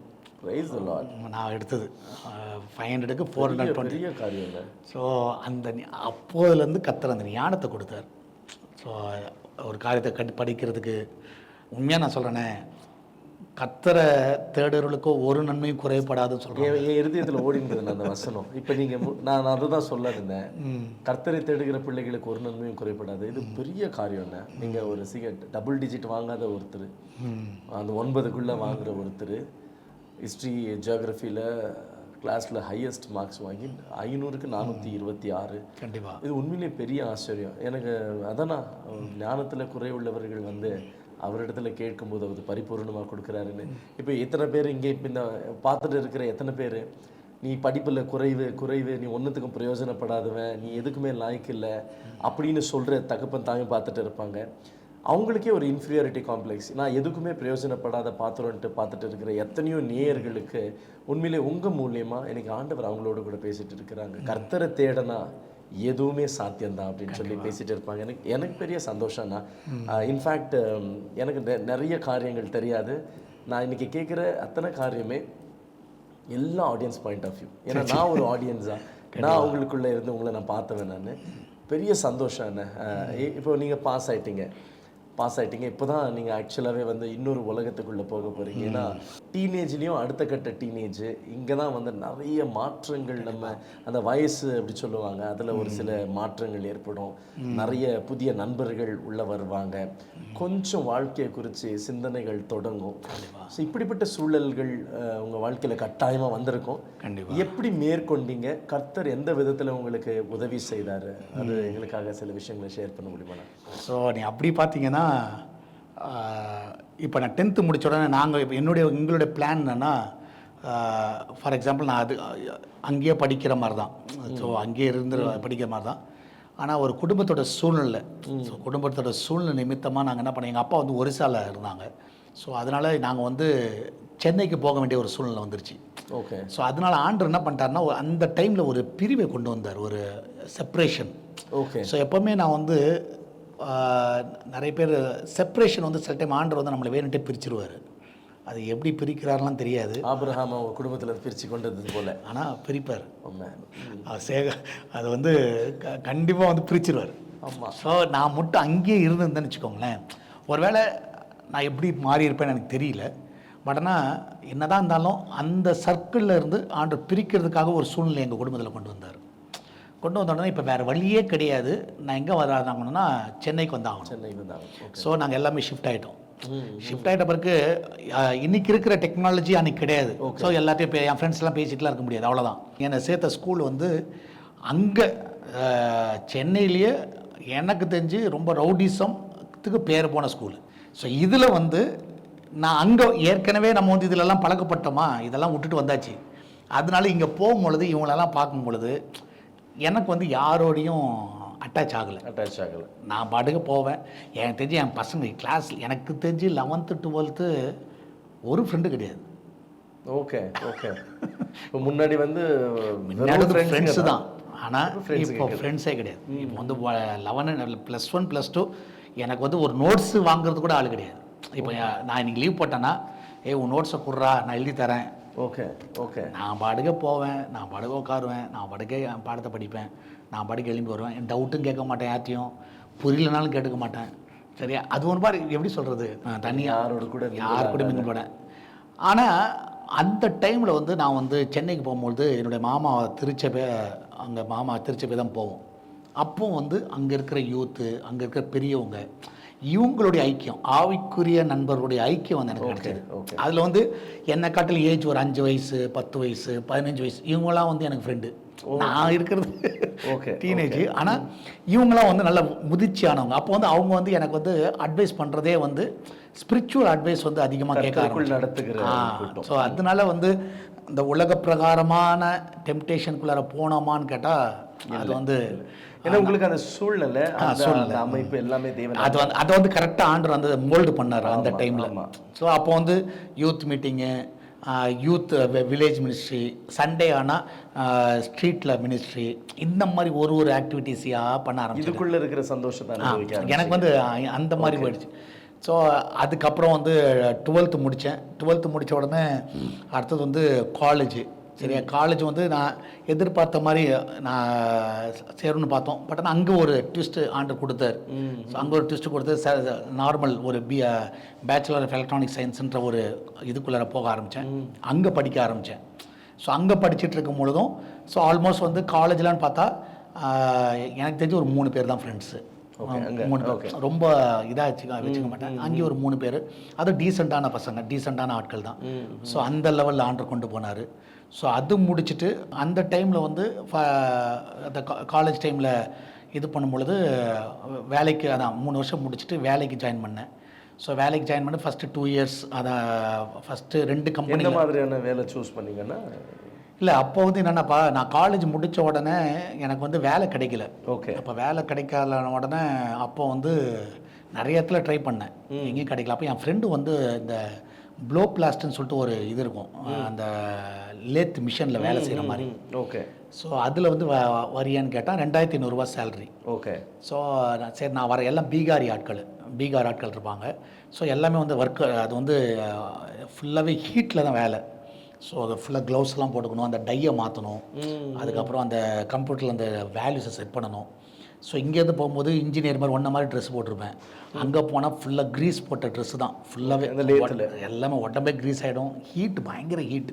நான் எடுத்தது. 500க்கு 420. ஸோ அந்த அப்போதுலேருந்து கர்த்தர் அந்த ஞானத்தை கொடுத்தார். ஸோ ஒரு காரியத்தை படிக்கிறதுக்கு உண்மையாக நான் சொல்கிறேனே, கர்த்தரை தேடுறவர்களுக்கோ ஒரு நன்மையும் குறைபடாதுன்னு சொல்கிறேன். என் இருதயத்தில் ஓடினது அந்த வசனம். இப்போ நீங்கள் நான் அதை தான் சொல்ல இருந்தேன். கர்த்தரை தேடுகிற பிள்ளைகளுக்கு ஒரு நன்மையும் குறைபடாது. இது பெரிய காரியம் என்ன. நீங்கள் ஒரு டபுள் டிஜிட் வாங்காத ஒருத்தர், அந்த 9க்குள்ளே வாங்குகிற ஒருத்தர், ஹிஸ்ட்ரி ஜியாகிரஃபியில் கிளாஸில் ஹையஸ்ட் மார்க்ஸ் வாங்கி 500க்கு 426. கண்டிப்பாக இது உண்மையிலே பெரிய ஆச்சரியம் எனக்கு. அதான் ஞானத்தில் குறைவுள்ளவர்கள் வந்து அவரிடத்துல கேட்கும்போது அவர் பரிபூர்ணமாக கொடுக்குறாருன்னு. இப்போ எத்தனை பேர் இங்கே இப்போ இந்த பார்த்துட்டு இருக்கிற எத்தனை பேர் நீ படிப்பில் குறைவு, நீ ஒன்றுத்துக்கும் பிரயோஜனப்படாதவன், நீ எதுக்குமே லாய்க்கு இல்லை அப்படின்னு சொல்கிற தகப்பன் தாங்க பார்த்துட்டு இருப்பாங்க. அவங்களுக்கே ஒரு இன்ஃபீரியாரிட்டி காம்ப்ளெக்ஸ், நான் எதுக்குமே பிரயோஜனப்படாத பார்த்துட்டு இருக்கிற எத்தனையோ நேயர்களுக்கு உண்மையிலே உங்கள் மூலியமாக எனக்கு ஆண்டவர் அவங்களோட கூட பேசிகிட்டு இருக்கிறாங்க. கர்த்தரை தேடனா எதுவுமே சாத்தியம்தான் அப்படின்னு சொல்லி பேசிட்டு இருப்பாங்க. எனக்கு பெரிய சந்தோஷம்னா, இன்ஃபேக்ட் எனக்கு நிறைய காரியங்கள் தெரியாது. நான் இன்னைக்கு கேட்குற அத்தனை காரியமே எல்லா ஆடியன்ஸ் பாயிண்ட் ஆஃப் வியூ. ஏன்னா நான் ஒரு ஆடியன்ஸாக நான் அவங்களுக்குள்ளே இருந்து உங்களை நான் பார்த்தவன். நான் பெரிய சந்தோஷம் என்ன, இப்போ நீங்கள் பாஸ் ஆகிட்டீங்க, இப்போ தான் நீங்கள் ஆக்சுவலாகவே வந்து இன்னொரு உலகத்துக்குள்ளே போக போகிறீங்க. ஏன்னா டீனேஜ்லேயும் அடுத்த கட்ட டீனேஜ் இங்கே தான் வந்து நிறைய மாற்றங்கள், நம்ம அந்த வயசு அப்படி சொல்லுவாங்க, அதில் ஒரு சில மாற்றங்கள் ஏற்படும். நிறைய புதிய நண்பர்கள் உள்ளே வருவாங்க, கொஞ்சம் வாழ்க்கையை குறித்து சிந்தனைகள் தொடங்கும். ஸோ இப்படிப்பட்ட சூழல்கள் உங்கள் வாழ்க்கையில் கட்டாயமாக வந்திருக்கும். எப்படி மேற்கொண்டீங்க? கர்த்தர் எந்த விதத்தில் உங்களுக்கு உதவி செய்தார்? அது எங்களுக்காக சில விஷயங்களை ஷேர் பண்ண முடியுமா? ஸோ நீ அப்படி பார்த்தீங்கன்னா, இப்போ நான் 10th முடிச்ச உடனே நாங்கள் இப்போ எங்களுடைய பிளான் என்னென்னா, ஃபார் எக்ஸாம்பிள் நான் அங்கேயே படிக்கிற மாதிரி தான். ஸோ அங்கேயே இருந்து படிக்கிற மாதிரி தான். ஆனால் ஒரு குடும்பத்தோட சூழ்நிலை, ஸோ குடும்பத்தோட சூழ்நிலை நிமித்தமாக நாங்கள் என்ன பண்ணோம், எங்கள் அப்பா வந்து ஒரிசாவில் இருந்தாங்க. ஸோ அதனால் நாங்கள் வந்து சென்னைக்கு போக வேண்டிய ஒரு சூழ்நிலை வந்துருச்சு. ஓகே. ஸோ அதனால் ஆண்டவர் என்ன பண்ணிட்டாருன்னா, அந்த டைமில் ஒரு பிரிவை கொண்டு வந்தார், ஒரு செப்ரேஷன். ஓகே. ஸோ எப்போவுமே நான் வந்து நிறைய பேர் செப்ரேஷன் வந்து சில டைம் ஆண்டவர் வந்து நம்மளை வேணுட்டே பிரிச்சிருவார். அது எப்படி பிரிக்கிறாரெலாம் தெரியாது. ஆபிரகாம் அவங்க குடும்பத்தில் பிரித்து கொண்டு வந்தது போல். ஆனால் பிரிப்பார். அது வந்து கண்டிப்பாக வந்து பிரிச்சிருவார். ஆமாம். ஸோ நான் மட்டும் அங்கேயே இருந்திருந்தேன்னு வச்சுக்கோங்களேன், ஒருவேளை நான் எப்படி மாறி இருப்பேன்னு எனக்கு தெரியல. பட் ஆனால் என்ன தான் இருந்தாலும் அந்த சர்க்கிளில் இருந்து ஆண்டவர் பிரிக்கிறதுக்காக ஒரு சூழ்நிலை எங்கள் குடும்பத்தில் கொண்டு வந்தார். கொண்டு வந்தோடனே இப்போ வேறு வழியே கிடையாது. நான் எங்கே வராதாங்கன்னா சென்னைக்கு வந்தாகணும். சென்னைக்கு வந்தாங்க. ஸோ நாங்கள் எல்லாமே ஷிஃப்ட் ஆகிட்டோம். ஷிஃப்ட் ஆகிட்ட பிறகு இன்றைக்கி இருக்கிற டெக்னாலஜி அன்றைக்கி கிடையாது. ஸோ எல்லாத்தையும் என் ஃப்ரெண்ட்ஸ்லாம் பேசிட்டுலாம் இருக்க முடியாது, அவ்வளோதான். என்னை சேர்த்த ஸ்கூல் வந்து அங்கே சென்னையிலேயே எனக்கு தெரிஞ்சு ரொம்ப ரவுடிசம்த்துக்கு பேர் போன ஸ்கூலு. ஸோ இதில் வந்து நான் அங்கே ஏற்கனவே நம்ம வந்து இதிலெல்லாம் பழக்கப்பட்டோமா, இதெல்லாம் விட்டுட்டு வந்தாச்சு. அதனால இங்கே போகும்பொழுது இவங்களெல்லாம் பார்க்கும் பொழுது எனக்கு வந்து யாரோடையும் அட்டாச் ஆகலை. நான் பாட்டுக்கு போவேன். எனக்கு தெரிஞ்சு என் பசங்க கிளாஸ் எனக்கு தெரிஞ்சு 11th 12th ஒரு ஃப்ரெண்டு கிடையாது. ஓகே. இப்போ முன்னாடி வந்து ஃப்ரெண்ட்ஸு தான், ஆனால் இப்போ ஃப்ரெண்ட்ஸே கிடையாது. இப்போ வந்து 11 +1 +2 எனக்கு வந்து ஒரு நோட்ஸு வாங்குறது கூட ஆள் கிடையாது. இப்போ நான் இன்றைக்கி லீவ் போட்டேன்னா, உன் நோட்ஸை கொடுறா, நான் எழுதி தரேன். ஓகே. நான் பாடுக்க போவேன், நான் பாடுக்க உட்காருவேன், நான் பாடுக்க என் பாடத்தை படிப்பேன், நான் பாடுக்க எழும்பி வருவேன். என் டவுட்டும் கேட்க மாட்டேன், யார்ட்டையும் புரியலனாலும் கேட்டுக்க மாட்டேன். சரியா? அது ஒரு மாதிரி எப்படி சொல்கிறது, தனியாக யார் கூட மிங்கிள் போனேன். ஆனால் அந்த டைமில் வந்து நான் வந்து சென்னைக்கு போகும்போது என்னுடைய மாமா திருச்சபை தான் போவோம். அப்போ வந்து அங்கே இருக்கிற யூத்து, அங்கே இருக்கிற பெரியவங்க, இவங்களுடைய ஐக்கியம், ஆவிக்குரிய நண்பர்களுடைய ஐக்கியம் வந்து எனக்கு கிடைச்சது. அதில் வந்து என்னை காட்டில் ஏஜ் ஒரு 5 வயசு 10 வயசு 15 வயசு இவங்களாம் வந்து எனக்கு ஃப்ரெண்டு. நான் இருக்கிறது டீனேஜ். ஆனால் இவங்களாம் வந்து நல்ல முதிர்ச்சியானவங்க. அப்போ வந்து அவங்க வந்து எனக்கு வந்து அட்வைஸ் பண்ணுறதே வந்து ஸ்பிரிச்சுவல் அட்வைஸ் வந்து அதிகமாக கேட்க ஆரம்பிச்சு. ஸோ அதனால வந்து இந்த உலக பிரகாரமான டெம்டேஷனுக்குள்ளார போனோமான்னு கேட்டால் அது வந்து ஏன்னா உங்களுக்கு அந்த சூழ்நிலை அமைப்பு எல்லாமே தேவை. அதை வந்து கரெக்டாக ஆண்டவர் வந்து மோல்டு பண்ணார் அந்த டைமில். ஸோ அப்போ வந்து யூத் மீட்டிங்கு, யூத் வில்லேஜ் மினிஸ்ட்ரி, சண்டே ஆனால் ஸ்ட்ரீட்டில் மினிஸ்ட்ரி, இந்த மாதிரி ஒரு ஆக்டிவிட்டீஸையாக பண்ண ஆரம்பிச்சு. இதுக்குள்ளே இருக்கிற சந்தோஷத்தை எனக்கு வந்து அந்த மாதிரி போயிடுச்சு. ஸோ அதுக்கப்புறம் வந்து 12th முடித்தேன். 12th முடித்த உடனே அடுத்தது வந்து காலேஜு. சரியா? காலேஜ் வந்து நான் எதிர்பார்த்த மாதிரி நான் சேரணும்னு பார்த்தோம். பட் ஆனால் அங்கே ஒரு ட்விஸ்ட்டு ஆண்டர் கொடுத்தார். ஸோ அங்கே ஒரு ட்விஸ்ட்டு கொடுத்து நார்மல் ஒரு பேச்சுலர் ஆஃப் எலக்ட்ரானிக் சயின்ஸுன்ற ஒரு இதுக்குள்ளே போக ஆரம்பித்தேன். அங்கே படிக்க ஆரம்பித்தேன். ஸோ அங்கே படிச்சுட்டு இருக்கும் பொழுதும் ஸோ ஆல்மோஸ்ட் வந்து காலேஜ்லான்னு பார்த்தா எனக்கு தெரிஞ்சு ஒரு 3 பேர் தான் ஃப்ரெண்ட்ஸு. 3 பேர் ரொம்ப இதாக வச்சுக்க மாட்டேன். அங்கேயும் ஒரு 3 பேர், அது டீசெண்டான பசங்க, டீசெண்டான ஆட்கள் தான். ஸோ அந்த லெவலில் ஆண்டர் கொண்டு போனார். ஸோ அது முடிச்சுட்டு அந்த டைமில் வந்து அந்த காலேஜ் டைமில் இது பண்ணும்பொழுது வேலைக்கு அதான் 3 வருஷம் முடிச்சுட்டு வேலைக்கு ஜாயின் பண்ணேன். ஸோ வேலைக்கு ஜாயின் பண்ணி ஃபஸ்ட்டு 2 இயர்ஸ் அதான் ஃபஸ்ட்டு 2 கம்பெனி. என்ன மாதிரியான வேலை சூஸ் பண்ணிங்கன்னா? இல்லை, அப்போ வந்து என்னென்னப்பா, நான் காலேஜ் முடித்த உடனே எனக்கு வந்து வேலை கிடைக்கல. அப்போ வேலை கிடைக்காத உடனே அப்போ வந்து நிறைய இடத்துல ட்ரை பண்ணேன், எங்கேயும் கிடைக்கல. அப்போ என் ஃப்ரெண்டு வந்து இந்த ப்ளோ பிளாஸ்ட்னு சொல்லிட்டு ஒரு இது இருக்கும், அந்த லேத் மிஷினில் வேலை செய்கிற மாதிரி. ஓகே. ஸோ அதில் வந்து வரியான்னு கேட்டால் 2500 சேலரி. ஓகே. ஸோ சரி நான் வர எல்லாம் பீகாரி ஆட்கள் இருப்பாங்க. ஸோ எல்லாமே வந்து ஒர்க்கு அது வந்து ஃபுல்லாகவே ஹீட்டில் தான் வேலை. ஸோ அதை ஃபுல்லாக க்ளவுஸ்லாம் போட்டுக்கணும், அந்த டையை மாற்றணும், அதுக்கப்புறம் அந்த கம்ப்யூட்டரில் அந்த வேல்யூஸை செட் பண்ணணும். ஸோ இங்கேருந்து போகும்போது இன்ஜினியர் மாதிரி ஒன்றை மாதிரி ட்ரெஸ் போட்டிருப்பேன். அங்கே போனால் ஃபுல்லாக க்ரீஸ் போட்ட ட்ரெஸ்ஸு தான் ஃபுல்லாகவே. அந்த லேத்தில் எல்லாமே உடம்பே க்ரீஸ் ஆகிடும், ஹீட் பயங்கர ஹீட்.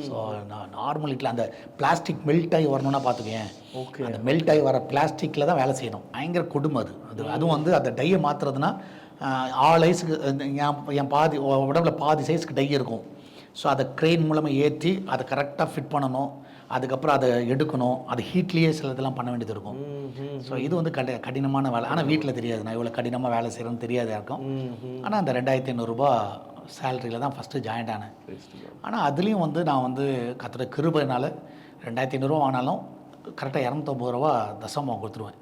ஸோ நான் நார்மல் ஹீட்டில் அந்த பிளாஸ்டிக் மெல்ட் ஆகி வரணும்னா பார்த்துக்கேன். ஓகே. அந்த மெல்ட் ஆகி வர பிளாஸ்டிக்கில் தான் வேலை செய்யணும். பயங்கர கொடுமை அதுவும் வந்து அந்த டையை மாற்றுறதுனா ஆள் ஐஸுக்கு என் பாதி உடம்புல பாதி சைஸ்க்கு டை இருக்கும். ஸோ அதை க்ரெயின் மூலமாக ஏற்றி அதை கரெக்டாக ஃபிட் பண்ணணும், அதுக்கப்புறம் அதை எடுக்கணும், அது ஹீட்லேயே சில இதெல்லாம் பண்ண வேண்டியது இருக்கும். ஸோ இது வந்து கடினமான வேலை. ஆனால் வீட்டில் தெரியாது நான் இவ்வளோ கடினமாக வேலை செய்கிறேன்னு தெரியாது யாருக்கும். ஆனால் அந்த 2500 சேலரியில் தான் ஃபஸ்ட்டு ஜாயின்ட் ஆனேன். ஆனால் அதுலேயும் வந்து நான் வந்து கத்துற கிருபையினால் 2500 ஆனாலும் கரெக்டாக 250 தசமம் கொடுத்துருவேன்.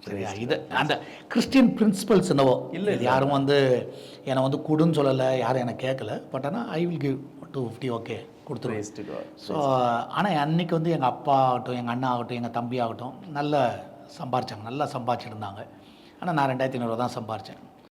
சரியா? இது அந்த கிறிஸ்டியன் பிரின்சிபல்ஸ் என்னவோ இல்லை, யாரும் வந்து என்னை வந்து கொடுன்னு சொல்லலை, யாரும் என்னை கேட்கல. பட் ஆனால் ஐ வில் கிவ் 250 ஓகே கொடுத்துருவேன். ஸோ ஆனால் அன்றைக்கி வந்து எங்கள் அப்பா ஆகட்டும், எங்கள் அண்ணா ஆகட்டும், எங்கள் தம்பி ஆகட்டும் நல்லா சம்பாரிச்சாங்க, நல்லா சம்பாதிச்சிருந்தாங்க. ஆனால் நான் 2500 தான் சம்பாரித்தேன்.